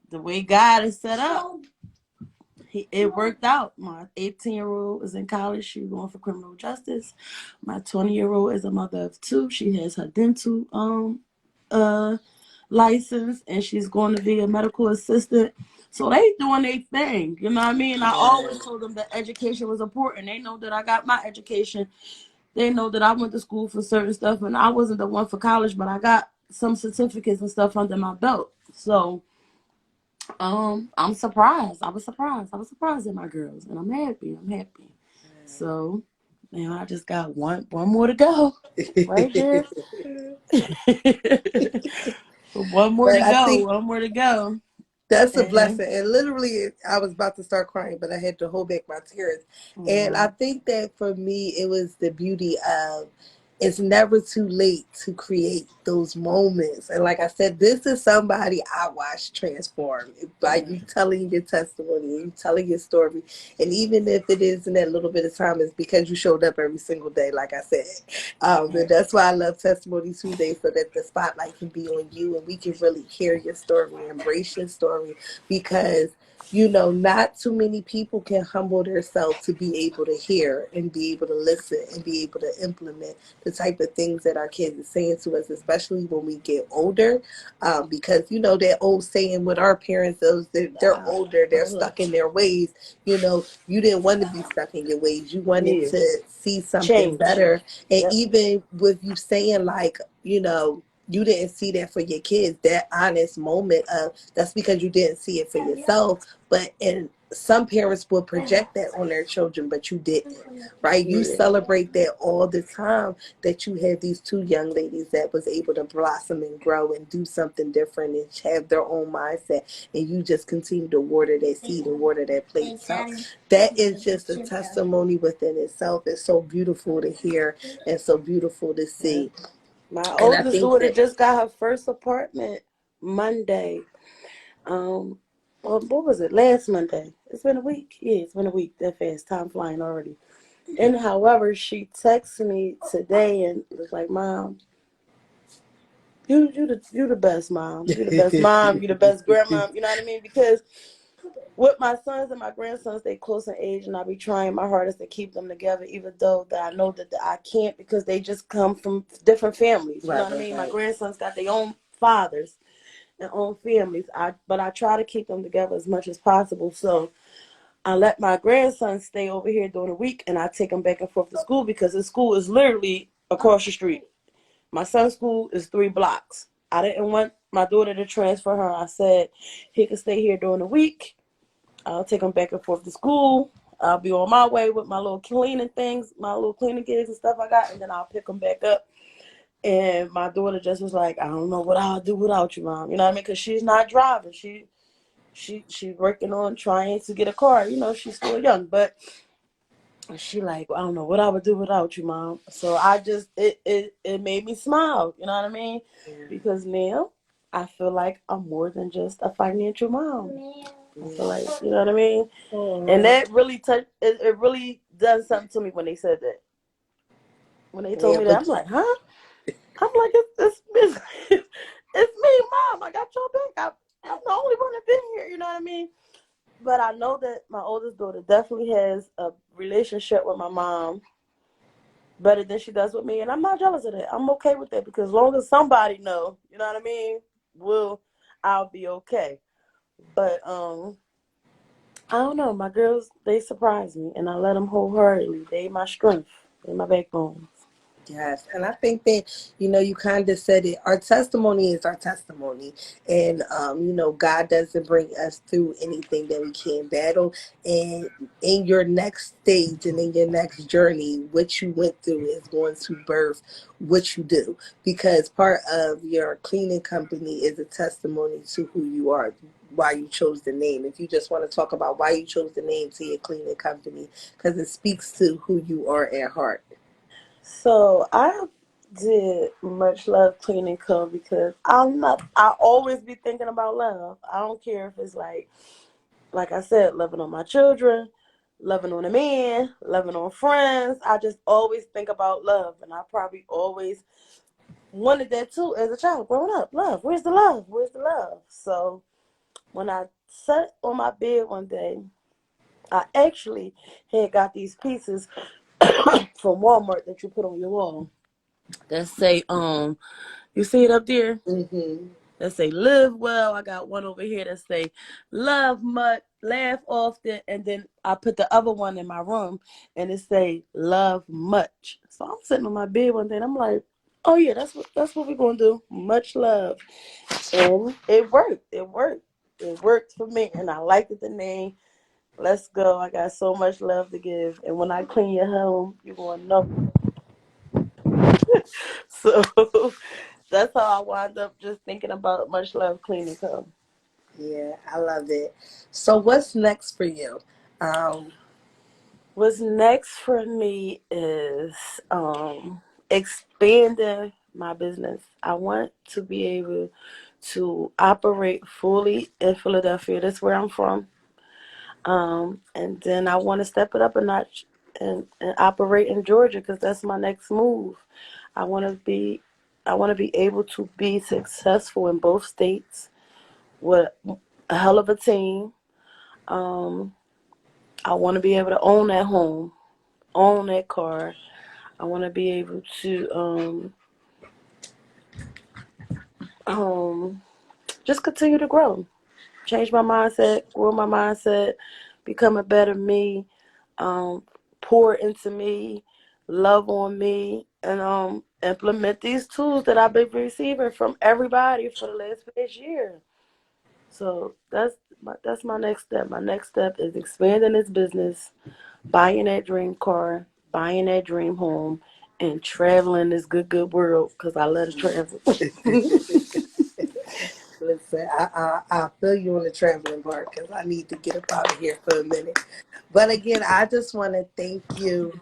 the way God is set up, it worked out. My 18-year-old is in college. She's going for criminal justice. My 20-year-old is a mother of two. She has her dental uh license, and she's going to be a medical assistant. So they doing their thing, you know what I mean? I always told them that education was important. They know that I got my education. They know that I went to school for certain stuff, and I wasn't the one for college, but I got some certificates and stuff under my belt. So I'm surprised. I was surprised at my girls, and I'm happy. So now I just got one more to go. Right here. One more But to I go. think One more to go. that's a And blessing. And literally, I was about to start crying, but I had to hold back my tears. And I think that for me, it was the beauty of it's never too late to create those moments. And like I said, this is somebody I watched transform by you telling your testimony, you telling your story. And even if it is in that little bit of time, it's because you showed up every single day, like I said. And that's why I love Testimony Tuesday, so that the spotlight can be on you and we can really hear your story, embrace your story, because not too many people can humble themselves to be able to hear and be able to listen and be able to implement the type of things that our kids are saying to us, especially when we get older. Because, that old saying with our parents, they're older, they're stuck in their ways. You didn't want to be stuck in your ways. You wanted to see something better. And even with you saying you didn't see that for your kids, that honest moment of that's because you didn't see it for yourself. And some parents will project that on their children, but you didn't, right? You celebrate that all the time, that you had these two young ladies that was able to blossom and grow and do something different and have their own mindset, and you just continue to water that seed and water that plate. So that is just a testimony within itself. It's so beautiful to hear and so beautiful to see. My And I oldest think daughter that just got her first apartment Monday. Well, what was it? Last Monday. It's been a week. Yeah, it's been a week. That fast. Time flying already. And however, she texted me today and was like, "Mom, you the best mom. You the best mom. You the best grandma." You know what I mean? Because with my sons and my grandsons, they close in age, and I be trying my hardest to keep them together, even though that I know that I can't, because they just come from different families. You know what I mean? My grandsons got their own fathers and own families. But I try to keep them together as much as possible. So I let my grandson stay over here during the week, and I take him back and forth to school because his school is literally across the street. My son's school is 3 blocks. I didn't want my daughter to transfer her. I said he could stay here during the week. I'll take him back and forth to school. I'll be on my way with my little cleaning things, my little cleaning gigs and stuff I got, and then I'll pick him back up. And my daughter just was like, "I don't know what I'll do without you, Mom." You know what I mean? Because she's not driving. She's working on trying to get a car. She's still young, but she like, "I don't know what I would do without you, Mom." So I just it made me smile. You know what I mean? Because now I feel like I'm more than just a financial mom. I feel like, you know what I mean? And that really touched. It really done something to me when they said that. When they told me that, I'm like, huh? I'm like, it's me, Mom. I got your back. I'm the only one that been here. You know what I mean? But I know that my oldest daughter definitely has a relationship with my mom better than she does with me, and I'm not jealous of that. I'm okay with that, because as long as somebody know, you know what I mean, I'll be okay. But I don't know. My girls, they surprise me, and I let them wholeheartedly. They my strength. They my backbone. Yes, and I think that, you kind of said it. Our testimony is our testimony. And, God doesn't bring us through anything that we can't battle. And in your next stage and in your next journey, what you went through is going to birth what you do. Because part of your cleaning company is a testimony to who you are, why you chose the name. If you just want to talk about why you chose the name to your cleaning company, because it speaks to who you are at heart. So I did Much Love Cleaning Co. because I always be thinking about love. I don't care if it's like I said, loving on my children, loving on a man, loving on friends. I just always think about love, and I probably always wanted that too as a child growing up. Love, where's the love? Where's the love? So when I sat on my bed one day, I actually had got these pieces from Walmart that you put on your wall that say, you see it up there? Mm-hmm. that say live well. I got one over here that say love much, laugh often, and then I put the other one in my room and it say love much. So I'm sitting on my bed one day and I'm like, oh yeah, that's what we're gonna do. Much love. And it worked. It worked. It worked for me and I liked the name. Let's go. I got so much love to give. And when I clean your home, you're gonna know. So that's how I wound up just thinking about Much Love Cleaning Co. Yeah, I love it. So what's next for you? What's next for me is expanding my business. I want to be able to operate fully in Philadelphia. That's where I'm from. And then I want to step it up a notch and operate in Georgia because that's my next move. I want to be I want to be able to be successful in both states with a hell of a team. Um, I want to be able to own that home, own that car. I want to be able to um, just continue to grow, change my mindset, grow my mindset, become a better me, um, pour into me, love on me, and implement these tools that I've been receiving from everybody for the last 5 years. So that's my next step. My next step is expanding this business, buying that dream car, buying that dream home, and traveling this good world because I love to travel. Listen, I feel you on the traveling part because I need to get up out of here for a minute. But again, I just want to thank you.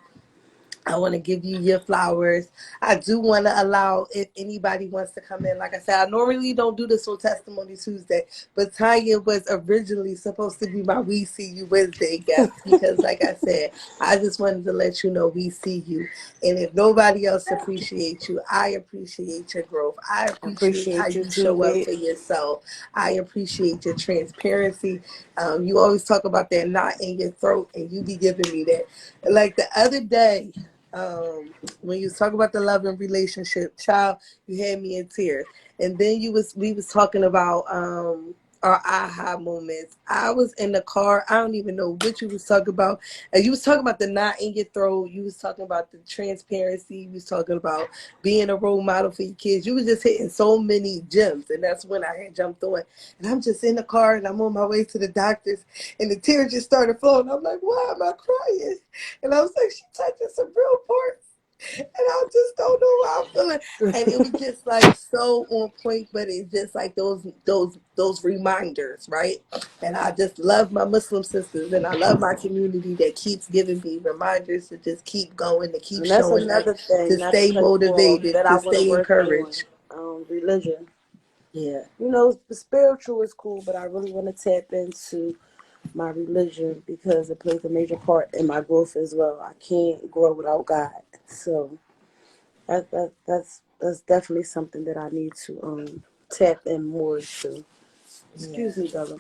I want to give you your flowers. I do want to allow if anybody wants to come in. Like I said, I normally don't do this on Testimony Tuesday, but Tanya was originally supposed to be my We See You Wednesday guest because, like I said, I just wanted to let you know we see you. And if nobody else appreciates you, I appreciate your growth. I I appreciate how appreciate you you too, show up babe. for yourself. I appreciate your transparency. You always talk about that knot in your throat, and you be giving me that. Like the other day, when you was talking about the love and relationship, child, you had me in tears. And then we was talking about our aha moments. I was in the car. I don't even know what you was talking about. And you was talking about the knot in your throat. You was talking about the transparency. You was talking about being a role model for your kids. You was just hitting so many gems. And that's when I had jumped on. And I'm just in the car and I'm on my way to the doctor's and the tears just started flowing. I'm like, why am I crying? And I was like, she touching some real parts. And I just don't know how I'm feeling. And it was just like so on point, but it's just like those reminders, right? And I just love my Muslim sisters and I love my community that keeps giving me reminders to just keep going, to keep And that's showing up, another thing, to not to stay cut you off, motivated, that I to want to stay work on. encouraged. Religion. Yeah. You know, the spiritual is cool, but I really want to tap into my religion because it plays a major part in my growth as well. I can't grow without God. So that's definitely something that I need to tap in more to. Yeah. Excuse me, Bella.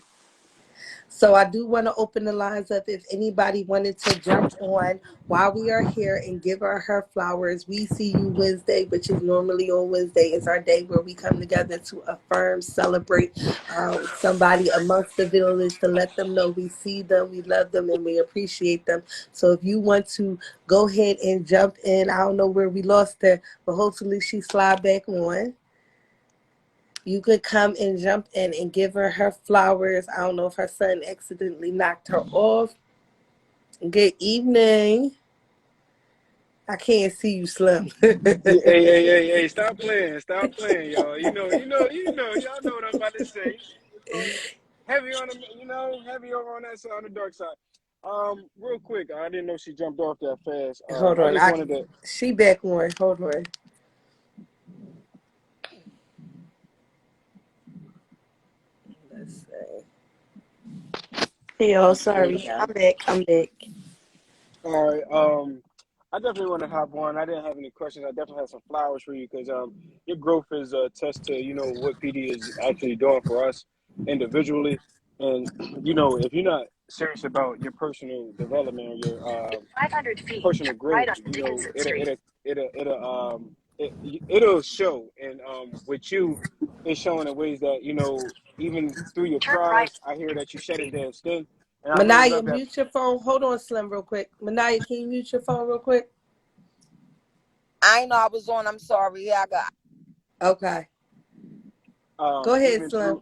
So I do want to open the lines up if anybody wanted to jump on while we are here and give her flowers. We See You Wednesday, which is normally on Wednesday, is our day where we come together to affirm, celebrate somebody amongst the village to let them know we see them, we love them, and we appreciate them. So if you want to go ahead and jump in, I don't know where we lost her, but hopefully she slide back on. You could come and jump in and give her flowers. I don't know if her son accidentally knocked her off. Good evening. I can't see you, Slim. Hey, stop playing, y'all. Y'all know what I'm about to say. Heavy on the, heavy over on that side, on the dark side. Real quick, I didn't know she jumped off that fast. Hold I on. just wanted to, She back on. Hold on. Let's see. Hey, y'all, There you sorry. go. I'm back. I'm back. all right, I definitely want to hop on. I didn't have any questions. I definitely have some flowers for you because your growth is a test to, what PD is actually doing for us individually. And, if you're not serious about your personal development or your 500 feet, personal right growth, on Dickinson Street. it'll show. And with you, it's showing in ways that, you know, even through your trials, I hear that you shedding damn skin. And I really Manaya, love that. mute your phone. Hold on, Slim, real quick. Manaya, can you mute your phone real quick? I know I was on. I'm sorry. Yeah, I got. Okay. Go ahead, Even Slim.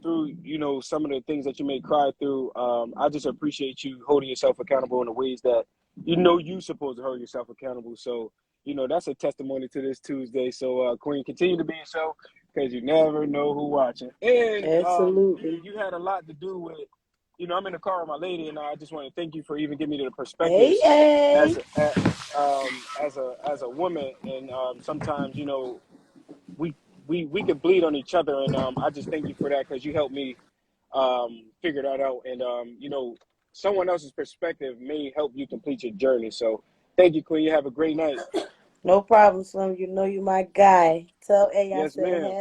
through you know, some of the things that you may cry through, I just appreciate you holding yourself accountable in the ways that you know you supposed to hold yourself accountable. So, you know, that's a testimony to this Tuesday. So Queen, continue to be yourself, because you never know who watching. And Absolutely. you had a lot to do with, you know, I'm in the car with my lady, and I just want to thank you for even giving me the Hey, perspectives hey. as as a woman. And sometimes, you know, we we could bleed on each other, and I just thank you for that, because you helped me figure that out. And you know, someone else's perspective may help you complete your journey. So thank you, Queen. You have a great night. No problem, Slim. You know you my guy. Tell A I Yes, said, ma'am.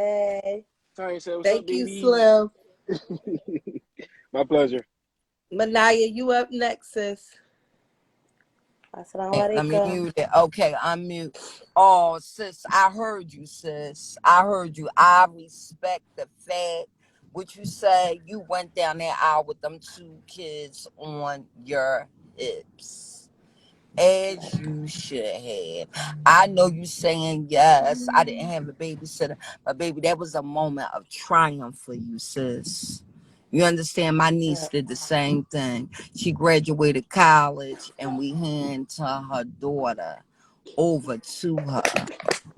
hey. Tanya said, "What's up, Thank you, baby?" Slim. My pleasure. Manaya, you up next, sis. Assalamu Let me alaikum. mute it. Okay, unmute. Oh, sis, I heard you, sis. I heard you. I respect the fact what you say. You went down that aisle with them two kids on your hips, as you should have. I know you saying yes. I didn't have a babysitter, but baby, that was a moment of triumph for you, sis. You understand? My niece Right. did the same thing. She graduated college, and we hand to her daughter over to her.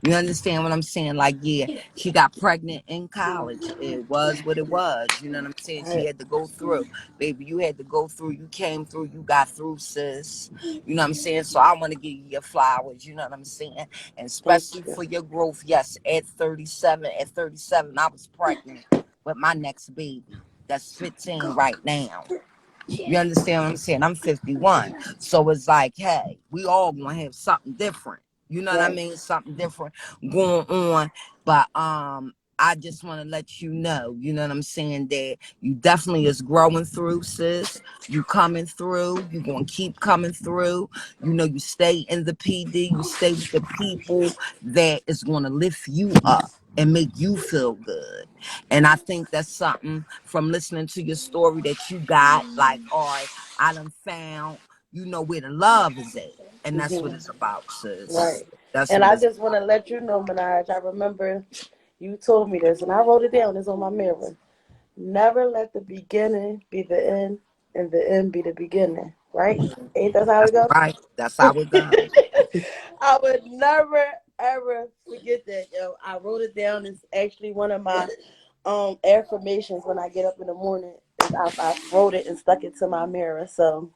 You understand what I'm saying? Like, yeah, she got pregnant in college. It was what it was. You know what I'm saying? She Right. had to go through. Baby, you had to go through. You came through. You got through, sis. You know what I'm saying? So I want to give you your flowers. You know what I'm saying? And Thank especially you. for your growth. Yes, at 37. At 37, I was pregnant with my next baby. That's 15 right now. You understand what I'm saying? I'm 51. So it's like, hey, we all gonna have something different. You know what I Right. mean? Something different going on. But I just want to let you know, you know what I'm saying, that you definitely is growing through, sis. You coming through. You gonna keep coming through. You know, you stay in the PD, you stay with the people that is gonna lift you up and make you feel good. And I think that's something from listening to your story that you got, like, all right, I done found, you know, where the love is at. And that's what Hmm. it's about, sis. Right. That's And what I it's just want to let you know, Minaj, I remember you told me this, and I wrote it down. It's on my mirror. Never let the beginning be the end, and the end be the beginning. Right? Ain't that how that's it go? right. That's how it goes. I would never ever forget that, yo. I wrote it down. It's actually one of my affirmations when I get up in the morning. I wrote it and stuck it to my mirror. So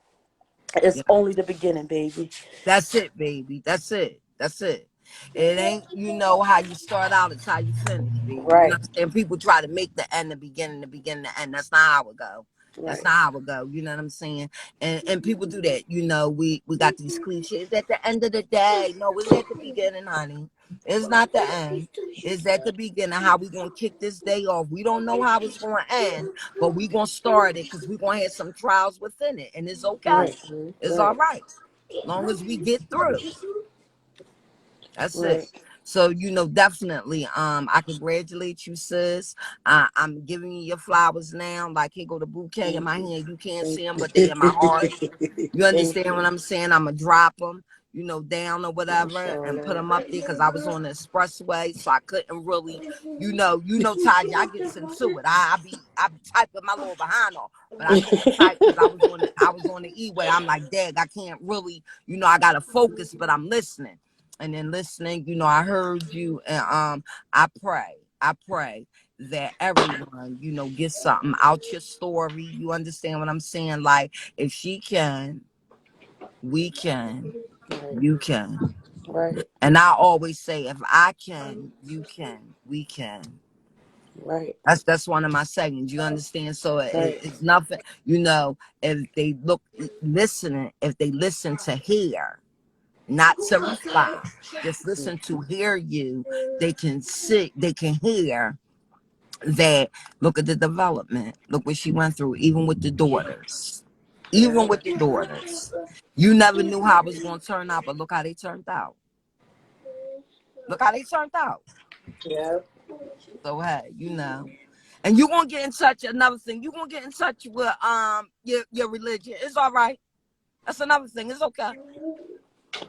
it's Yeah. only the beginning, baby. That's it, baby. That's it. That's it. It ain't, you know, how you start out, it's how you finish, baby. You know Right. what I'm saying? People try to make the end the beginning the end. That's not how it go. That's Right. not how it go. You know what I'm saying? And people do that. You know, we got these cliches at the end of the day. No, it's at the beginning, honey. It's not the end. It's at the beginning. How we gonna kick this day off? We don't know how it's gonna end, but we gonna start it because we gonna have some trials within it, and it's okay. Right. It's all Right. right. Long as we get through. That's it. Right. So, you know, definitely, I congratulate you, sis. I'm giving you your flowers now. Like, here go the bouquet in Thank my you. hand. You can't Thank see them, you. but they in my heart. You Thank understand what you. I'm saying? I'm going to drop them, you know, down or whatever and put Mashallah. them up there because I was on the expressway. So I couldn't really, Taja, I gets into it. I be typing my little behind off, but I couldn't type because I was on the E-way. I'm like, dang, I can't really, I got to focus, but I'm listening. And then listening, I heard you, and I pray that everyone, gets something out your story. You understand what I'm saying? Like, if she can, we can, Right. you can. Right. And I always say, if I can, you can, we can. Right. That's one of my sayings. You understand? So Right. it's nothing. If they if they listen to hear, not to respond, just listen to hear you. They can see, they can hear that. Look at the development. Look what she went through, even with the daughters. Even Yeah. with the daughters. You never knew how it was going to turn out, but look how they turned out. Look how they turned out. Yeah. So hey, and you gonna get in touch. Another thing, you gonna get in touch with your religion. It's all right. That's another thing. It's okay.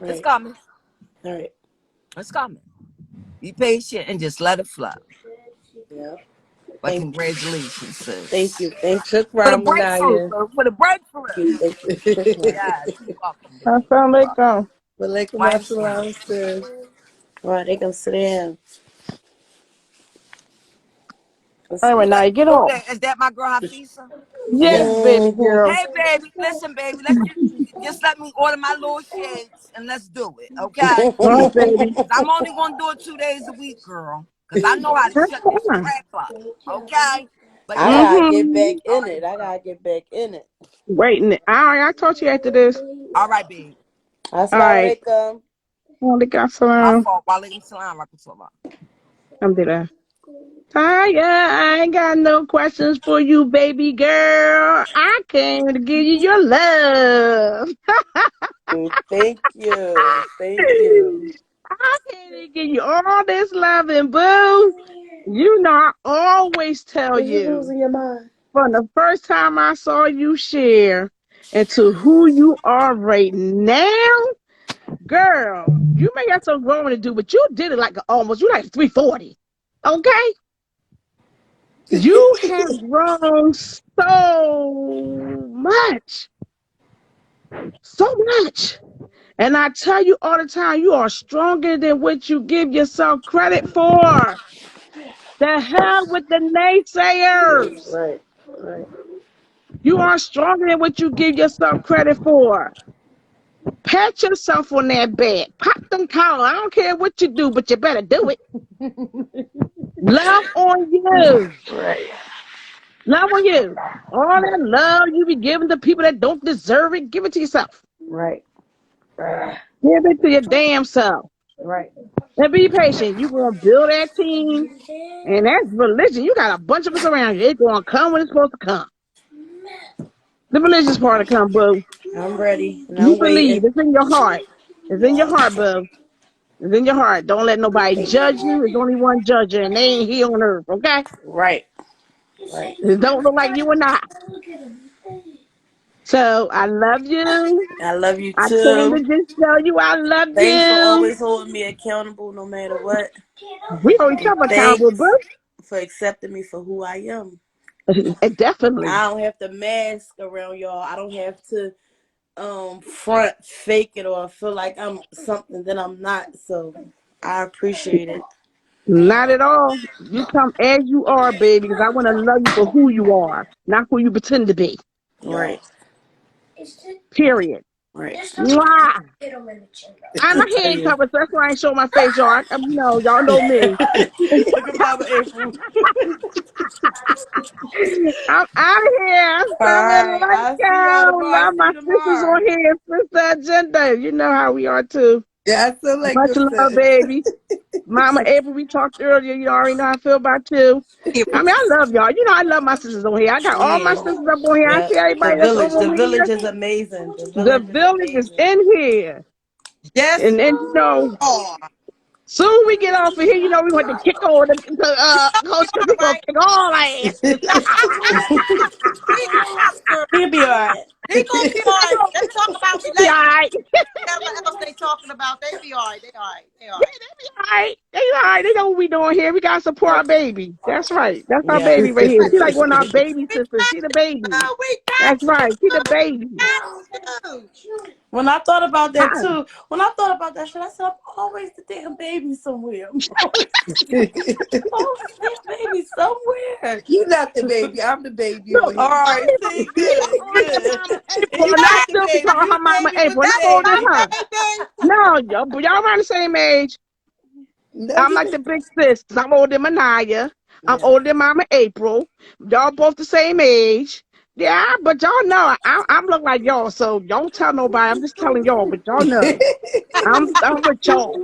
It's Right. coming. Right. It's coming. Be patient and just let it flow. Yeah. But Thank you. congratulations, Thank sis. you. Thank For the Shukran, breakthrough, Manaya. bro. For the breakthrough. you. Thank you. Yes, you're welcome, baby. Assalamu alaikum. Walaikum Why assalam, sis. Right, they can sit down. All right, now get Who off. that? Is that my girl Hafisa? Yes, baby Mm-hmm. girl. Hey, baby. Listen, baby. Let's just let me order my little shades and let's do it, okay? All right, baby. I'm only gonna do it 2 days a week, girl, because I know how to shut this crap up, okay? But I yeah, gotta get Mm-hmm. back all in right, it. I girl. gotta get back in it. Waiting. All right, I talk to you after this. All right, babe. All Assalamu right. alaikum. Walaikum My salam. fault. Walaikum salam, Rahmatullah. I'm there. Taya, I ain't got no questions for you, baby girl. I came to give you your love. Thank you. Thank you. I came to give you all this love and boo. You know, I always tell Is you you losing your mind? from the first time I saw you share and to who you are right now, girl, you may have some growing to do, but you did it like you like 340. Okay? You have grown so much. So much. And I tell you all the time, you are stronger than what you give yourself credit for. The hell with the naysayers. Right. Right. You are stronger than what you give yourself credit for. Pat yourself on that back. Pop them collars. I don't care what you do, but you better do it. Love on you. Right. Love on you. All that love you be giving to people that don't deserve it, give it to yourself. Right. Right. Give it to your damn self. Right. And be patient. You're going to build that team. And that's religion. You got a bunch of us around you. It's going to come when it's supposed to come. The religious part to come, boo. I'm ready and You I'm believe. waiting. It's in your heart. It's in your heart, boo. It's in your heart. Don't let nobody judge you. There's only one judge, and they ain't here on earth, okay? Right. Right. It don't look like you or not. So I love you. I love you I came to too. just tell you I love Thanks for you. always holding me accountable no matter what. We hold each And other accountable, thanks boo. for accepting me for who I am. Definitely. I don't have to mask around y'all. I don't have to front fake it or feel like I'm something that I'm not. So I appreciate it. Not at all. You come as you are, baby, because I want to love you for who you are, not who you pretend to be. Right. Period. Right. Mwah. I'm a hand cover, so that's why I ain't show my face, y'all. Y'all know me. Look at Mama April. I'm out of here. All Assalamu right. I'll see y'all alaikum. tomorrow. Love See my you sisters tomorrow. on here. Sister Agenda. You know how we are too. Yeah, I feel like Much a love, sis. baby. Mama April, we talked earlier. You already know how I feel about you. Yeah, I mean, I love y'all. You know, I love my sisters on here. I got Same all my here. sisters up on here. I Yeah. see The everybody that's village. The on village here. is amazing. The The village is village is amazing. in here. yes, And Lord. soon we get off of here, we want to kick over the Coach All because we going to right. kick all our asses. He yes, girl. He'll be all right. He gonna be all right. Let's talk about Be all relationships. right. Whatever else they talking about, they be all right. They all right. They all Yeah, right. they be all right. They all right. They know what we doing here. We got to support our baby. That's right. That's our Yeah. baby right here. She like one of our baby We sisters. She the baby. we got That's right. She the you. baby. Got you. When I thought about that Huh. too, when I thought about that shit, I said, I'm always the damn baby somewhere. I'm always the damn baby somewhere. You not the baby. I'm the baby Look, on All here. right, I'm see, good, older than good. Mama And April, you and I got the still be baby. calling You her the Mama baby with April, and the I'm older than baby. her. Baby. No, but y'all around the same age. I'm Never like the big sisters. I'm older than Manaya. I'm Yeah. older than Mama April. Y'all both the same age. Yeah, but y'all know I'm look like y'all, so don't tell nobody. I'm just telling y'all, but y'all know I'm with y'all.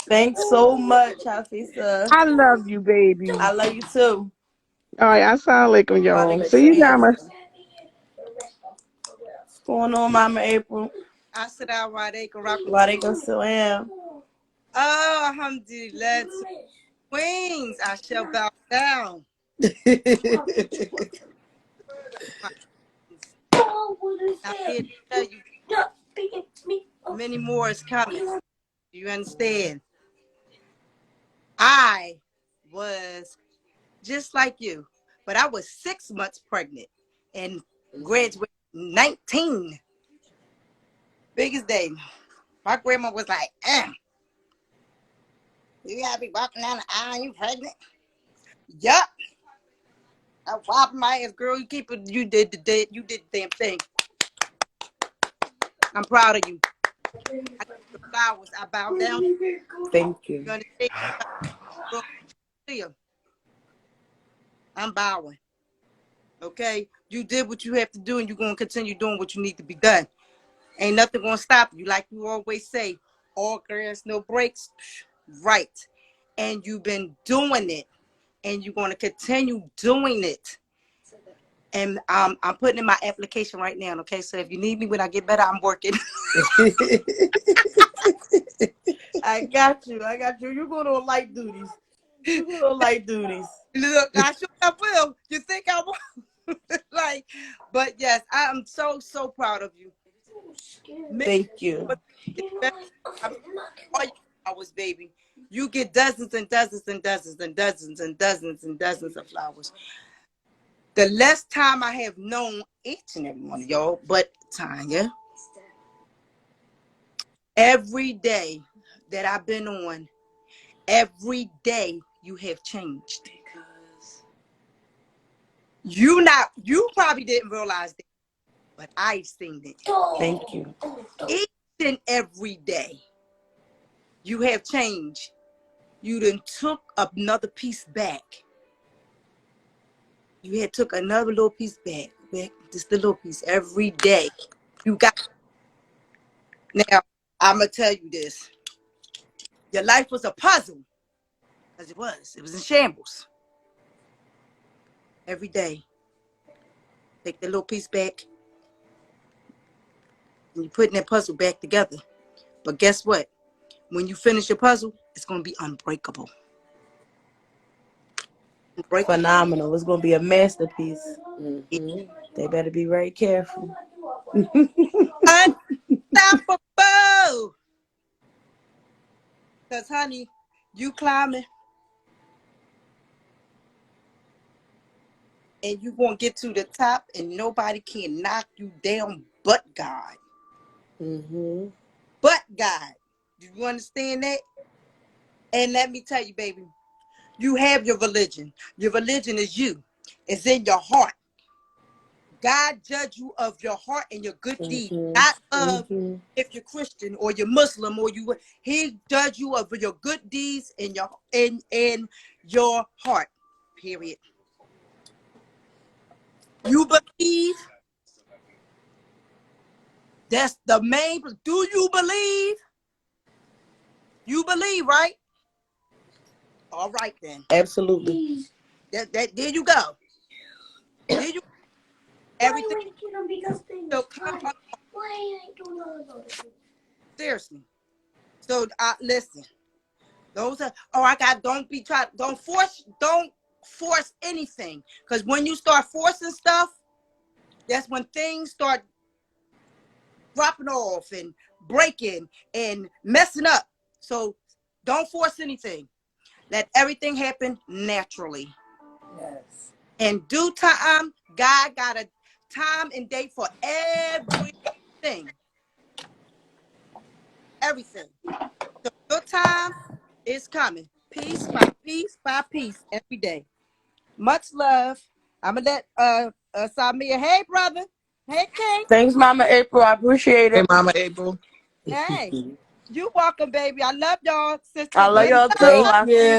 Thanks so much, Hafisa. I love you, baby. I love you too. All right, I sound like y'all. Walaikum See you, salam. Mama. What's going on, Mama April? Assalamu alaikum. Walaikum salam. Oh, alhamdulillah. Queens, I shall bow down. I'm here to tell you many more is coming. You understand? I was just like you, but I was 6 months pregnant and graduated 19. Biggest day. My grandma was like, you gotta be walking down the aisle and you pregnant? Yup. I whopped my ass, girl. You did the damn thing. I'm proud of you. I got the flowers. I bowed down. Thank you. You understand? Girl, see ya. I'm bowing. Okay? You did what you have to do and you're gonna continue doing what you need to be done. Ain't nothing gonna stop you. Like you always say, all gas, no brakes. Right. And you've been doing it. And you're gonna continue doing it. And I'm putting in my application right now, okay? So if you need me when I get better, I'm working. I got you. You're going on light duties. Look, I sure I will. You think I will? Like, but yes, I am so proud of you. Thank you. I'm all your flowers, baby. You get dozens and dozens and dozens and dozens and dozens and dozens of flowers. The less time I have known each and every one of y'all, but Tanya, every day that I've been on, every day you have changed. You probably didn't realize that, but I've seen it. Thank you. Each and every day you have changed. You done took another piece back. You had took another little piece back, just a little piece every day. You got. Now, I'm going to tell you this. Your life was a puzzle, because it was in shambles. Every day, take the little piece back, and you're putting that puzzle back together. But guess what? When you finish your puzzle, it's going to be unbreakable. Phenomenal. It's going to be a masterpiece. Mm-hmm. They better be very careful. Unstoppable! Because, honey, you climbing, and you're going to get to the top, and nobody can knock you down but God. Mm-hmm. But God. Do you understand that? And let me tell you, baby, you have your religion. Your religion is you. It's in your heart. God judge you of your heart and your good deeds, not of if you're Christian or you're Muslim or you. He judge you of your good deeds in your heart. Period. You believe. That's the main. Do you believe? You believe, right? All right then. Absolutely. There you go. There you. Everything. So come on. Seriously. So listen. Those are don't force anything. Because when you start forcing stuff, that's when things start dropping off and breaking and messing up. So don't force anything. Let everything happen naturally. Yes. In due time, God got a time and date for everything. Everything. So your time is coming. Piece by piece by piece every day. Much love. I'm gonna let Samia. Hey brother. Hey King. Thanks, Mama April. I appreciate Hey, it. Mama April. Hey. You welcome, baby. I love y'all, I sisters. love y'all too. Thank I'll see you you.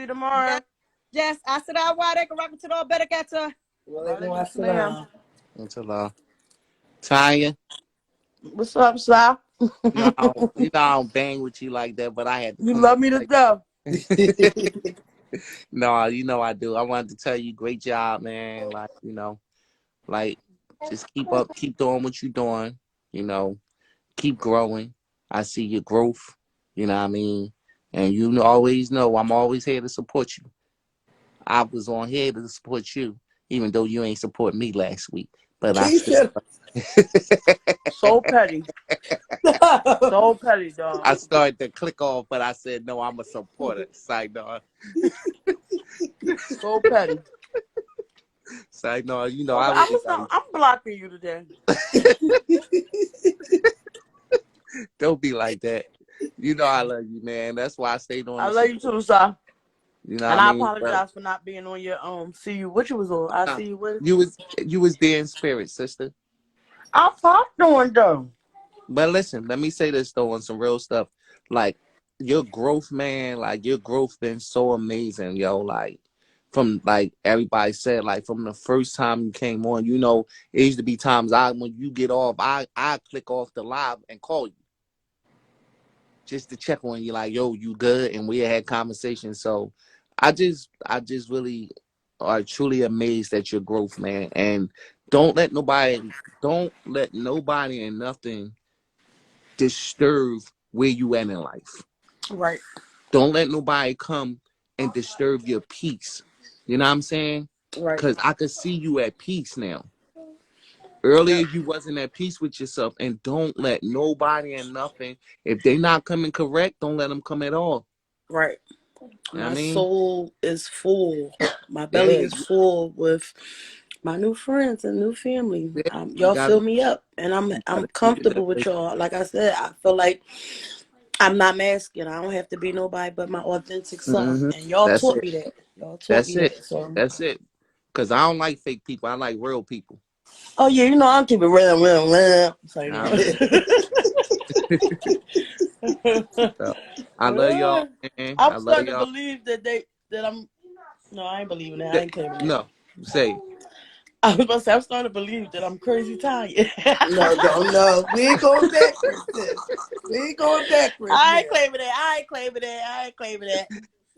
tomorrow. Yes, yes. I said I want to rock to the better get to. Walaikum salam. Until Tanya. What's up, Sal? You know I don't bang with you like that, but I had to You come love up. me to death. No, you know I do. I wanted to tell you, great job, man. Like just keep doing what you're doing. Keep growing. I see your growth. You know what I mean? And you always know I'm always here to support you. I was on here to support you, even though you ain't support me last week. But I still Keisha. So petty. So petty, dog. I started to click off, but I said no, I'm a supporter. Side no. So petty. Side no, you know So I really got I'm blocking you today. don't be like that. You know I love you, man. That's why I stayed on I the love you support. too, Si. You know what And I I mean? But apologize for not being on your see you what you was on. I see you with. you was there in spirit, sister. I popped on though. But listen, let me say this though on some real stuff. Like your growth, man, like your growth been so amazing, yo. Like from like everybody said, like from the first time you came on, you know, it used to be times when you get off, I click off the live and call you just to check on you, like, yo, you good? And we had conversations. So I just really are truly amazed at your growth, man. And don't let nobody and nothing disturb where you at in life. Right. Don't let nobody come and disturb your peace. You know what I'm saying? Right. Because I could see you at peace now. Earlier, Yep. you wasn't at peace with yourself, and don't let nobody and nothing. If they not coming correct, don't let them come at all. Right. You know what I My mean? soul is full. My belly Yeah, is full with my new friends and new family. yeah. You Y'all gotta, fill me up, and you I'm gotta keep it that comfortable with way. y'all. Like I said, I feel like I'm not masking. I don't have to be nobody but my authentic self. Hmm. And y'all That's taught it. me that. Y'all taught That's me it. that. So, That's it. Because I don't like fake people. I like real people. oh yeah, you know I'll keep it real. So You you know know. what I mean? So, I love y'all, man. I I'm love starting to y'all. believe that I'm. No, I ain't believing that. I ain't claiming that. No, say I was about to say I'm starting to believe that I'm crazy tired. No, don't know. We ain't going backwards, sis. We ain't going backwards I now. ain't claiming that. I ain't claiming that. I ain't claiming that.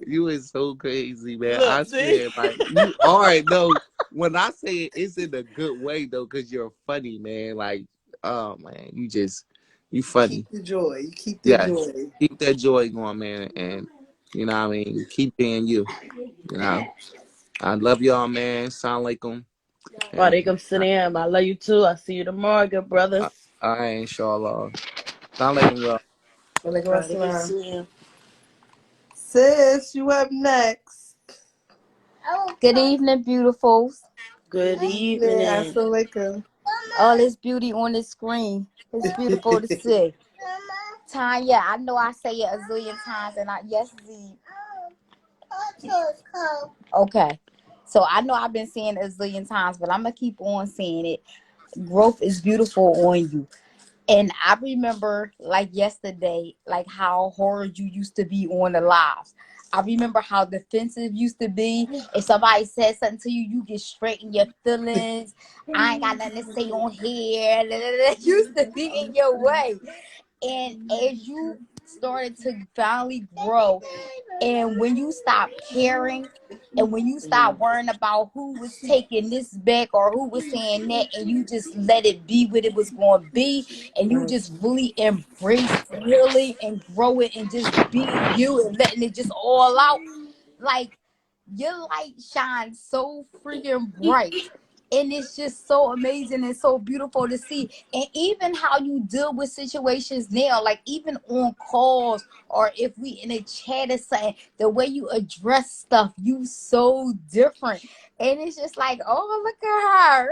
you is so crazy, man. Look, I see? swear, like you. All right, no. When I say it, it's in a good way though, because you're funny, man. Like, oh man, you funny. Keep the joy. You keep the Yes, joy. keep that joy going, man. And you know what I mean. Keep being you. You know. I love y'all, man. Sound like them. And Walaikum salam. I love you too. I'll see you tomorrow, good brother. I inshallah. Sound like them, y'all. Walaikum Walaikum assalam. salam. Sis, you up next. Good evening, beautifuls. Good Evening. evening. Assalamualaikum. All this beauty on the screen. It's beautiful to see. Tanya, I know I say it a zillion times, and yes, Z. Okay. So I know I've been saying it a zillion times, but I'm gonna keep on saying it. Growth is beautiful on you. And I remember like yesterday, like how horrid you used to be on the lives. I remember how defensive used to be. If somebody said something to you, you get straight in your feelings. I ain't got nothing to say on here. Used to be in your way. And as you started to finally grow, and when you stop caring, and when you stop worrying about who was taking this back or who was saying that, and you just let it be what it was going to be, and you just really embrace healing and growing and just being you and letting it just all out, like your light shines so freaking bright. And it's just so amazing and so beautiful to see. And even how you deal with situations now, like even on calls or if we in a chat or something, the way you address stuff, you so different. And it's just like, oh, look at her.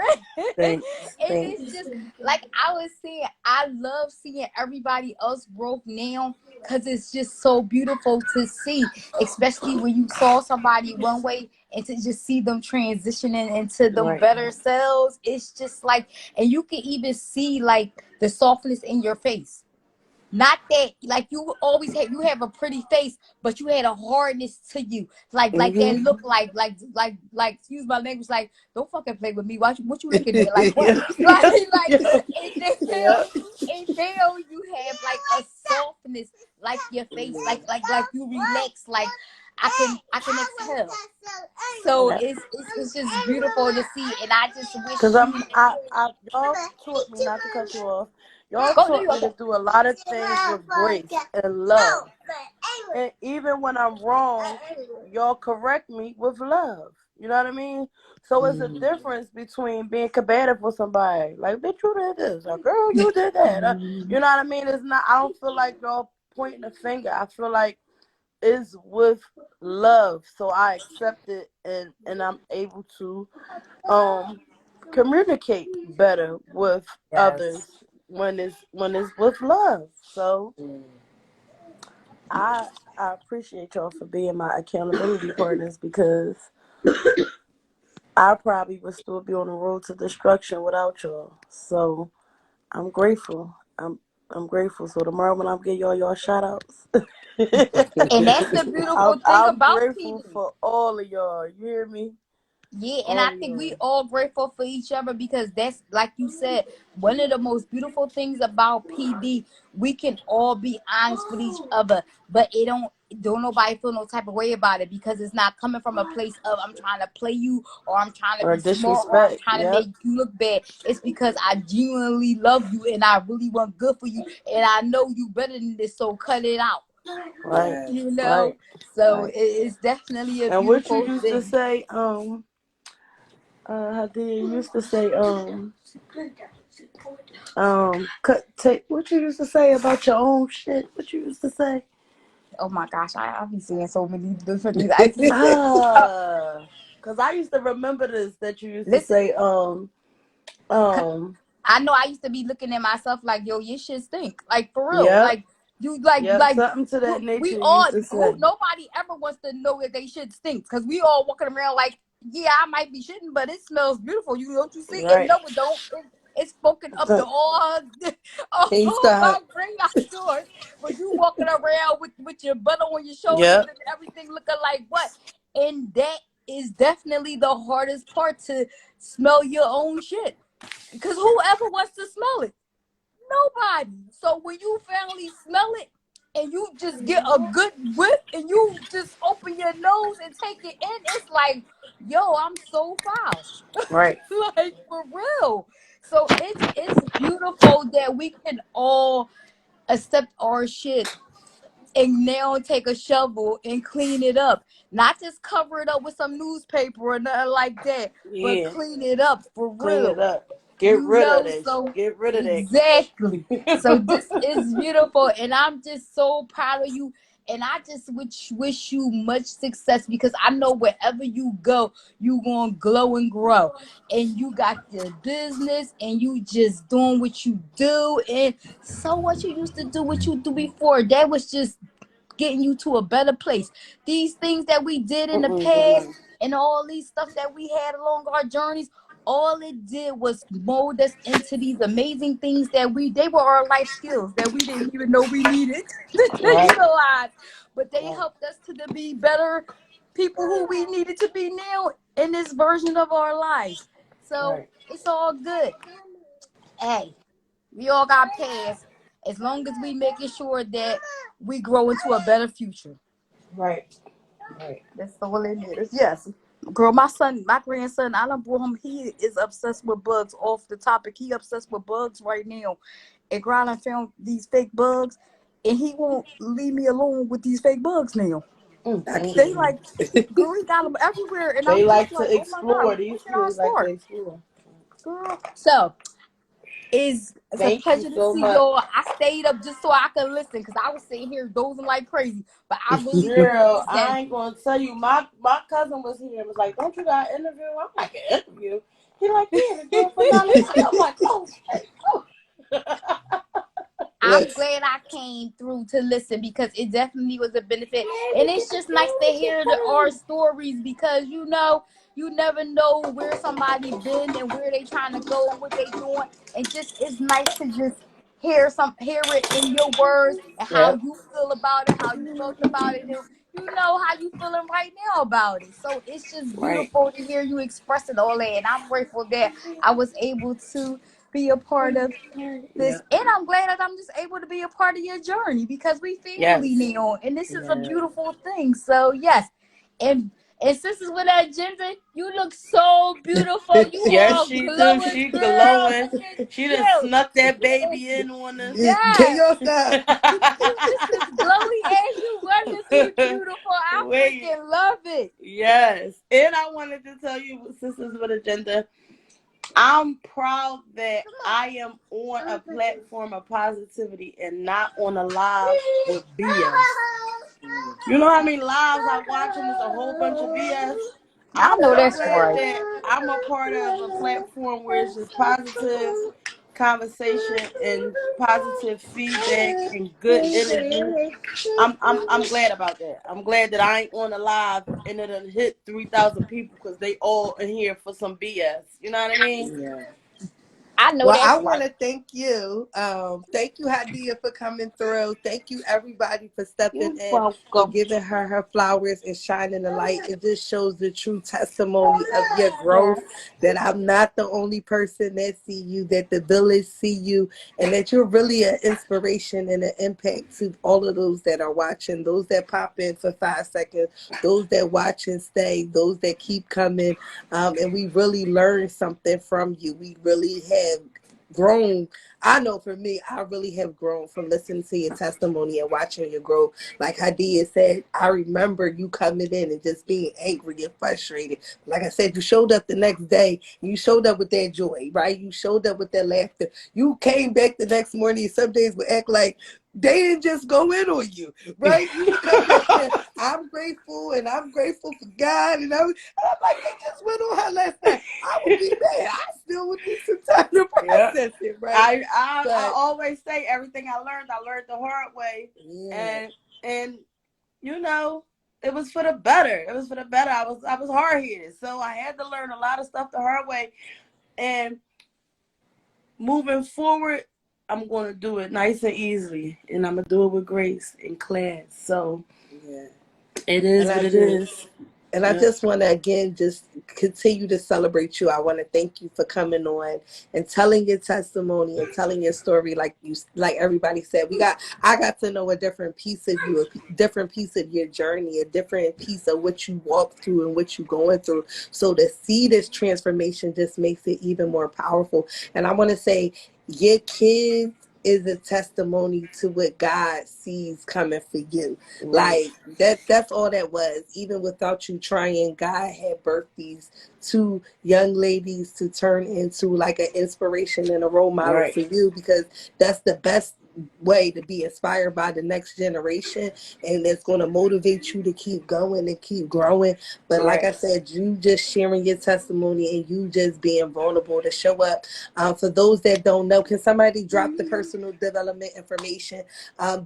Thanks. And Thanks. it's just like I was saying, I love seeing everybody else growth now because it's just so beautiful to see, especially when you saw somebody one way and to just see them transitioning into them Right. better selves. It's just like, and you can even see like the softness in your face. Not that like you always have, you have a pretty face, but you had a hardness to you, like that Mm-hmm. look like excuse my language, like don't fucking play with me. What you looking at? Like what? Yeah. Like Yeah. Yeah. and now you have like a softness, like your face, like you relax, like I can exhale. So Yeah. it's just beautiful to see, and I just Cause wish you y'all taught me not to cut you off. Y'all go do taught your me to thing. do a lot of things with grace and love. And even when I'm wrong, y'all correct me with love. You know what I mean? So it's a difference between being combative with somebody. Like, bitch, you did this. Or, girl, you did that. You know what I mean? It's not, I don't feel like y'all pointing a finger. I feel like it's with love. So I accept it, and I'm able to communicate better with others Yes. when it's with love. So I I appreciate y'all for being my accountability partners, because I probably would still be on the road to destruction without y'all. So I'm grateful. I'm grateful. So tomorrow when I'm giving y'all shout outs, And that's the beautiful thing I'm about grateful PD. for all of y'all. You hear me? Yeah, and All I of think we y'all. all grateful for each other because that's like you said, one of the most beautiful things about PD. We can all be honest with each other, but it don't nobody feel no type of way about it because it's not coming from a place of I'm trying to play you or I'm trying to Or be smart or I'm disrespect. trying to Yep. make you look bad. It's because I genuinely love you and I really want good for you and I know you better than this, so cut it out. Right. You know, Right. so Right. it's definitely a And what you beautiful used to thing. say, how did you used to say, take what you used to say about your own shit. What you used to say? Oh my gosh, I be seeing so many different things. I see, Cause I used to remember this that you used to listen, say, 'cause um, I know I used to be looking at myself like, yo, your shit stink. Like for real. yep, Like you like yep, like something to that we nature you all used to who say. nobody ever wants to know that they shit stinks. Cause we all walking around like, yeah, I might be shitting, but it smells beautiful. You don't you see? And Right. no, it don't. It's spoken up to all Can't all my stop. great outdoors. But you walking around with your butt on your shoulders Yep. and everything looking like what? And that is definitely the hardest part, to smell your own shit. Because whoever wants to smell it? Nobody. So when you finally smell it and you just get a good whiff and you just open your nose and take it in, it's like, yo, I'm so foul. Right. Like for real. So it's beautiful that we can all accept our shit and now take a shovel and clean it up. Not just cover it up with some newspaper or nothing like that, but Yeah. clean it up for Clean it real. up. Get You rid of know, that. so Get rid of exactly. So that. this is beautiful, and I'm just so proud of you. And I just wish you much success because I know wherever you go, you gonna glow and grow. And you got the business, and you just doing what you do. And so what you used to do, what you do before, that was just getting you to a better place. These things that we did in the past and all these stuff that we had along our journeys, all it did was mold us into these amazing things that they were our life skills that we didn't even know we needed to Right. utilize. But they Right. helped us to be better people who we needed to be now in this version of our lives. So Right. it's all good. Hey, we all got past as long as we making sure that we grow into a better future. Right. Right. That's all it is. Yes. Girl, my grandson, I done brought him, he is obsessed with bugs off the topic. He obsessed with bugs right now. And girl, I found these fake bugs and he won't leave me alone with these fake bugs now. They like, girl, he got them everywhere. And They I'm just like like, to oh my God, explore. where These should I kids like to start? explore. Girl. So it's a Thank you pleasure to so see much. y'all. I stayed up just so I could listen because I was sitting here dozing like crazy. But I really do want to Girl, say I ain't gonna tell you. My cousin was here and was like, "Don't you got an interview?" I'm like, "An interview?" He like, "Yeah, the girl from down the street." I'm like, "Oh shit." Oh. I'm glad I came through to listen because it definitely was a benefit. And it's just nice to hear our stories because you never know where somebody been and where they trying to go and what they doing. And just it's nice to just hear it in your words and how Yep. you feel about it, how you felt about it, and you know how you feeling right now about it. So it's just Right. beautiful to hear you expressing all that. And I'm grateful that I was able to be a part of this, Yep. and I'm glad that I'm just able to be a part of your journey because we family Yes. now, and this is a Yes. beautiful thing. So yes, and And sisters with that agenda, you look so beautiful. You Yes, all she do. glowing, She girl. glowing. Look at She done you. snuck that baby in on us. Can Yes. y'all stop? You just as glowy as you wonderfully beautiful. I Wait. freaking love it. Yes. And I wanted to tell you, Sisters with Agenda, I'm proud that I am on a platform of positivity and not on a live with BS. You know how many lives I watch and it's a whole bunch of BS? I I'm know so that's glad right. that I'm a part of a platform where it's just positive conversation and positive feedback and good energy. I'm glad about that. I'm glad that I ain't on a live and it done hit 3,000 people because they all in here for some BS. You know what I mean? Yeah. I know Well, I that's want right. to thank you. Thank you, Hadia, for coming through. Thank you, everybody, for stepping You're in, for welcome. giving her flowers and shining the light. It just shows the true testimony of your Yeah. growth, that I'm not the only person that see you, that the village see you, and that you're really an inspiration and an impact to all of those that are watching, those that pop in for 5 seconds, those that watch and stay, those that keep coming. And we really learned something from you. We really have grown. I know for me, I really have grown from listening to your testimony and watching your growth. Like Hadia said, I remember you coming in and just being angry and frustrated. Like I said, you showed up the next day. You showed up with that joy, right? You showed up with that laughter. You came back the next morning. Some days would act like they didn't just go in on you, right? You would come back saying, I'm grateful for God. And I'm like, they just went on her last night. I would be mad. I still would need some time to Yeah. process it, right? I But always say everything I learned the hard way. yeah, And you know, it was for the better. It was for the better. I was hard headed. So I had to learn a lot of stuff the hard way. And moving forward, I'm gonna do it nice and easily. And I'm gonna do it with grace and class. So yeah. it And is I what it just is. And I Yep. just want to again just continue to celebrate you. I want to thank you for coming on and telling your testimony and telling your story. Like everybody said, I got to know a different piece of you, a different piece of your journey, a different piece of what you walked through and what you're going through. So to see this transformation just makes it even more powerful. And I want to say, your kids is a testimony to what God sees coming for you. Right. Like that's all that was. Even without you trying, God had birthed these two young ladies to turn into like an inspiration and a role model Right. for you, because that's the best way to be inspired by the next generation, and it's going to motivate you to keep going and keep growing. But like Right. I said, you just sharing your testimony and you just being vulnerable to show up. For those that don't know, can somebody drop the personal development information?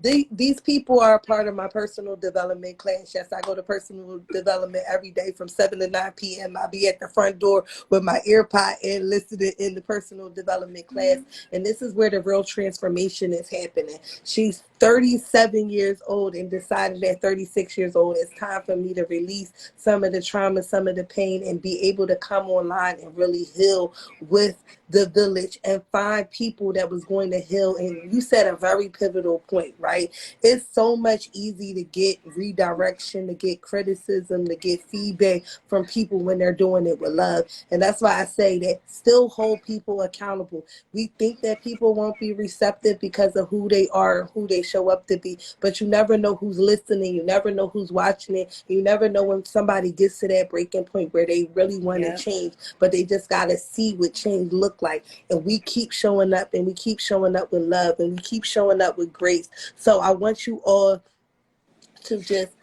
These people are a part of my personal development class. Yes, I go to personal development every day from 7 to 9 p.m. I'll be at the front door with my ear pod and listening in the personal development class. And this is where the real transformation is happening. She's 37 years old and decided at 36 years old, it's time for me to release some of the trauma, some of the pain, and be able to come online and really heal with the village and find people that was going to heal. And you said a very pivotal point, right? It's so much easy to get redirection, to get criticism, to get feedback from people when they're doing it with love. And that's why I say that still hold people accountable. We think that people won't be receptive because of who they are, who they show up to be, but you never know who's listening. You never know who's watching it. You never know when somebody gets to that breaking point where they really want to Yeah. change, but they just got to see what change look like. And we keep showing up, and we keep showing up with love, and we keep showing up with grace. So I want you all to just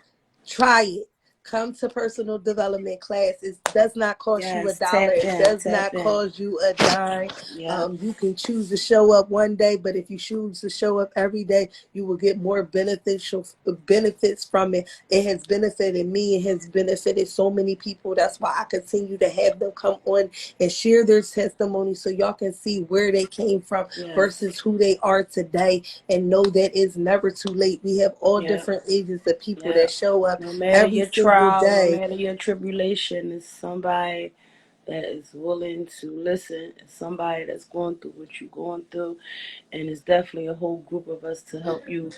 try it. Come to personal development class. It does not cost you Yes. $1. Tap It in. does Tap not in. cost you a dime. Yeah. You can choose to show up one day, but if you choose to show up every day, you will get more benefits from it. It has benefited me. It has benefited so many people. That's why I continue to have them come on and share their testimony so y'all can see where they came from Yes. versus who they are today, and know that it's never too late. We have all Yeah. different ages of people Yeah. that show up No matter every your single trial, no day. matter your tribulation, it's somebody that is willing to listen. It's somebody that's going through what you're going through, and it's definitely a whole group of us to help you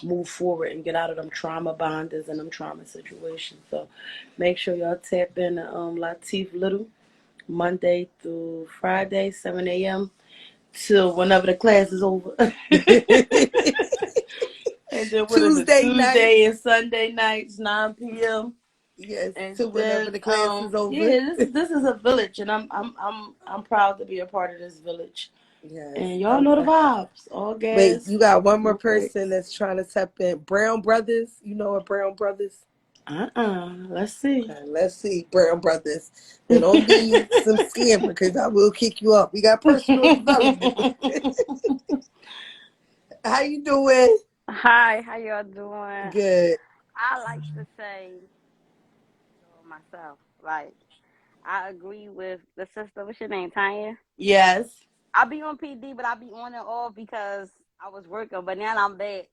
move forward and get out of them trauma bonders and them trauma situations. So make sure y'all tap in to Latif Little Monday through Friday, 7 a.m. till whenever the class is over. And then what is it? Tuesday night. Tuesday and Sunday nights, 9 p.m. Yes, And to whenever then the class is over. yeah, this is a village, and I'm proud to be a part of this village. Yes. And y'all know the vibes. All Wait, gas. you got one more No brakes. person that's trying to tap in. Brown Brothers. You know what Brown Brothers? Let's see. Okay, let's see. Brown Brothers. Then don't be some scammer because I will kick you off. We got personal development. How you doing? Hi, how y'all doing? Good. I like to say myself, like I agree with the sister. What's your name, Tanya? Yes. I be on PD, but I be on and off because I was working. But now I'm back.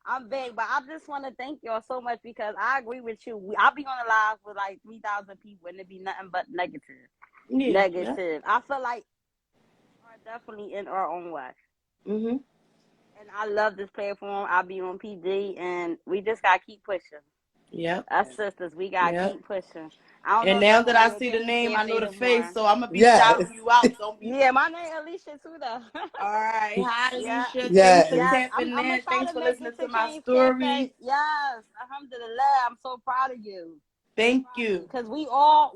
I'm back, but I just want to thank y'all so much because I agree with you. I be on the live with like 3,000 people, and it be nothing but negative. Yeah. Negative. I feel like we're definitely in our own way. Mhm. And I love this platform. I be on PD, and we just gotta keep pushing. Yep. Us sisters, we gotta Yep. keep pushing. I don't know And if y'all now that gonna I do a see the King's name, I know Cafe the face, tomorrow. so I'm gonna be Yes. shouting you out. Don't be. Yeah, my name Alicia too though. All right. Hi, Yeah, Alicia. Thanks for Yes. yes. I'm tapping gonna in. try Thanks to for make listening it to to my King's story. Cafe. Yes, alhamdulillah. I'm so proud of you. Thank you. Because we all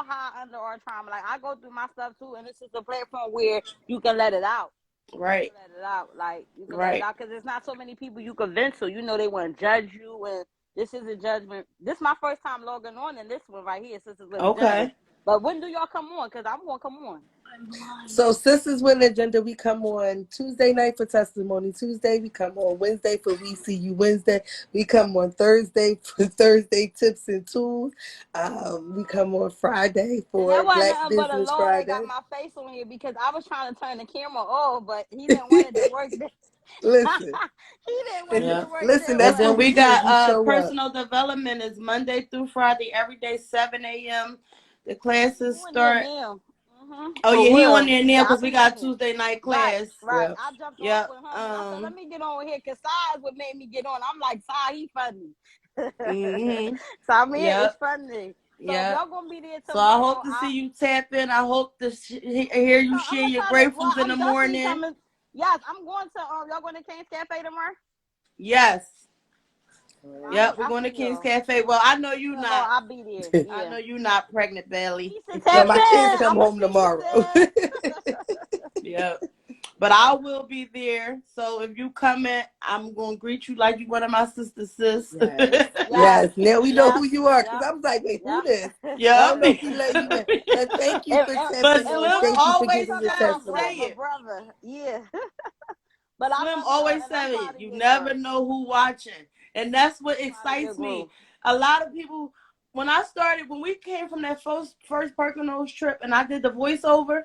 high under our trauma. Like I go through my stuff too, and this is a platform where you can let it out. Right. Let it out. Like you can let it Right. out because there's not so many people you can vent to. You know they want to judge you, and this is a judgment. This is my first time logging on in this one right here, Sisters with Agenda. Okay. But when do y'all come on? Because I'm gonna come on. So Sisters with an Agenda, we come on Tuesday night for Testimony Tuesday. We come on Wednesday for We See You Wednesday. We come on Thursday for Thursday Tips and Tools. We come on Friday And that for wasn't Black nothing but a Business Lord that got Friday. my face on here because I was trying to turn the camera off, but he didn't want it to work. Listen, He didn't want it Yeah. to work listen, that And that's then what way. we we do. got We show up. personal development is Monday through Friday, every day, 7 a.m. The I'm classes on there start. now. Oh For yeah, he on real. there now Yeah, I because we be got on there. Tuesday night Right, class. right. Yeah. I jumped off Yep. with him and I said, let me get on here because Sai what made me get on. I'm like, Sai, he funny. Mhm. So I mean, it's Yep. funny. So if Yep. y'all gonna be there So I tomorrow, hope to see you tap in. I hope to hear you I'm share gonna your try to. Well, gratefuls in the I'm definitely morning. coming. Yes, I'm going to. Y'all going to Kane's Cafe tomorrow? Yes. I Yep, we're going to see King's y'all. Cafe. Well, I know you Yeah, well, not. I'll be there. I Yeah. know you not pregnant, Belly. Keisha, No, tap my kids in. come I'ma home see you, tomorrow. sis. Yep. But I will be there. So if you come in, I'm gonna greet you like you one of my sisters, sis. Yes. Yes. Yes. Now we know Yep. who you are because Yep. I was like, wait, who this? Yep. I don't Yep. know if he let you in. But thank you for But tapping in. Slim Thank you for always giving Talking your said, about say testimony. brother, it. brother. Yeah. But I Slim love y'all always and I'm said proud it. of You you, never girl. know who watching. And that's what Proud of your excites me. growth. A lot of people, when we came from that first Perkins trip and I did the voiceover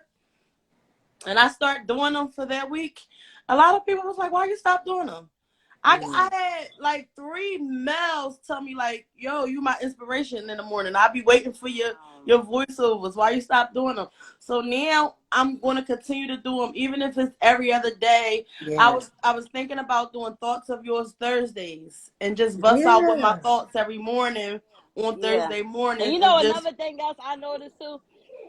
and I started doing them for that week, a lot of people was like, why you stop doing them? I had like 3 males tell me like, yo, you my inspiration in the morning. I'll be waiting for your voiceovers. Why you stop doing them? So now I'm going to continue to do them, even if it's every other day. Yeah. I was thinking about doing thoughts of yours Thursdays and just bust out with my Yeah. thoughts every morning on Yeah. Thursday And mornings you know and just another thing else I noticed too,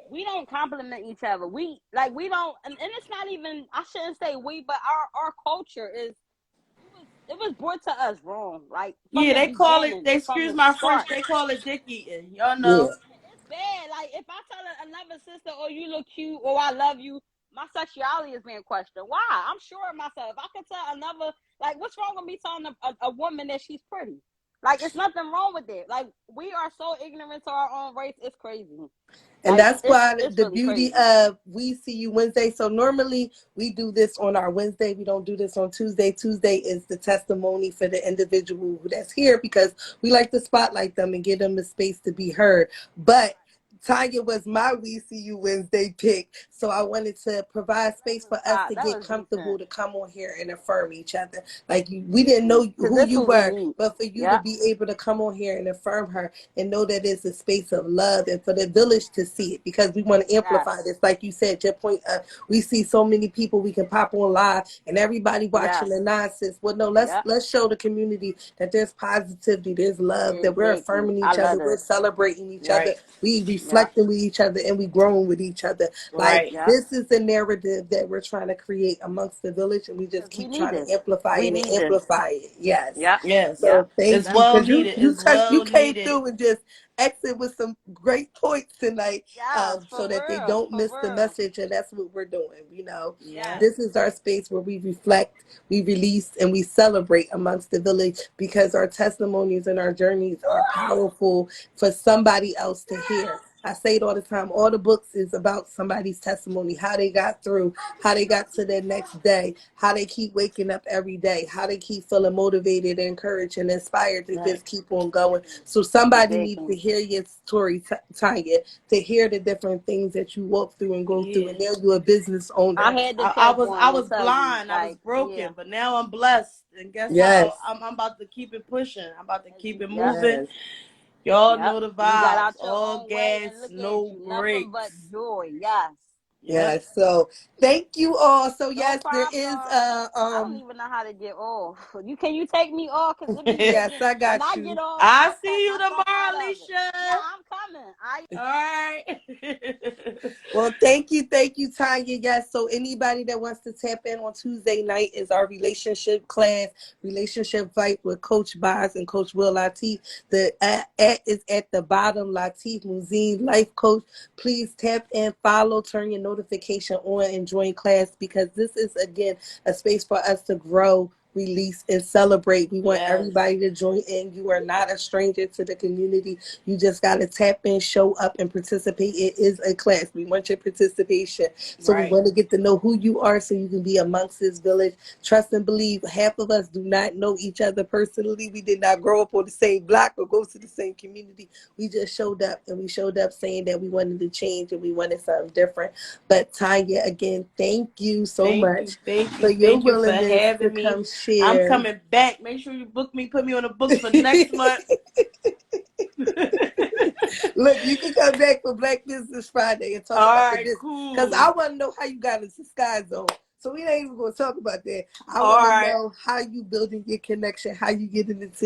we don't compliment each other. We don't and it's not even I shouldn't say we, but our culture is it was brought to us wrong. Like from yeah, the they call it. beginning, They from excuse the my French. start. They call it dick eating. Y'all Yeah. know. It's bad. Like if I tell another sister, "Oh, you look cute," or "I love you," my sexuality is being questioned. Why? I'm sure of myself. I can tell another. Like, what's wrong with me telling a woman that she's pretty? Like, it's nothing wrong with it. Like, we are so ignorant to our own race. It's crazy. And Like, that's it's why it's the really beauty crazy. of We See You Wednesday. So normally we do this on our Wednesday. We don't do this on Tuesday. Tuesday is the testimony for the individual that's here because we like to spotlight them and give them the space to be heard. But Tanya was my We See You Wednesday pick, so I wanted to provide space for us to That get was comfortable decent. to come on here and affirm each other. Like we didn't know Cause who this you was were, unique. but for you to Yep. be able to come on here and affirm her and know that it's a space of love and for the village to see it, because we want to Yes. amplify this. Like you said, your point of we see so many people we can pop on live and everybody watching Yes. the nonsense. Well, no, Yep. let's show the community that there's positivity, there's love, that we're Exactly. affirming I each love other, we're this. celebrating each other, Right. we Yep. reflecting with each other, and we growing with each other. Like Right. Yep. this is the narrative that we're trying to create amongst the village, and we just Cause we keep need trying this. to amplify We it and need this. amplify it. Yes. Yep. Yes. Yep. So thank It's you, Yep. well because needed. you It's touched, you well came needed. through and just exit with some great points tonight, Yes. For so that they real. don't For miss the real. message, and that's what we're doing. Yeah. This is our space where we reflect, we release, and we celebrate amongst the village, because our testimonies and our journeys are powerful for somebody else to hear. I say it all the time. All the books is about somebody's testimony, how they got through, how they got to their next day, how they keep waking up every day, how they keep feeling motivated, encouraged, and inspired to Right. just keep on going. So somebody needs to Exactly. hear your story, Tanya, to hear the different things that you walk through and go through. Yeah. And now you're a business owner. I had to I tap was I on and was tell you, blind. I was like, broken, yeah. but now I'm blessed. And guess Yes, how? I'm about to keep it pushing. I'm about to keep it Yep. moving. yes, Y'all Yep. know the You got vibes. out your All own way and gas, look at no you. Nothing but brakes. joy. Yes. Yep. yes. So thank you all. So No yes, there problem. is I don't even know how to get off. Can you take me off? Cause it be yes, making I when got I you. get off, I I cut see you myself tomorrow, out of it. Yeah, Alicia. I'm coming. I All right. Well, thank you, Tanya. Yes, so anybody that wants to tap in on Tuesday night is our relationship class, relationship fight with Coach Boz and Coach Will Latif. The at is at the bottom, Latif Museum Life Coach. Please tap in, follow, turn your notification on, and join class, because this is, again, a space for us to grow, release, and celebrate. We want Yes. everybody to join in. You are not a stranger to the community. You just got to tap in, show up, and participate. It is a class. We want your participation. So we Right. want to get to know who you are so you can be amongst this village. Trust and believe, half of us do not know each other personally. We did not grow up on the same block or go to the same community. We just showed up, and we showed up saying that we wanted to change and we wanted something different. But Tanya, again, thank you so Thank you. much Thank for you. your Thank you for willingness to having me. come I'm share. coming back. Make sure you book me, put me on the books for next month. Look, you can come back for Black Business Friday and talk All about the right, business. Because cool. I want to know how you got into Sky Zone. So we ain't even going to talk about that. I All want to right. know how you building your connection, how you getting into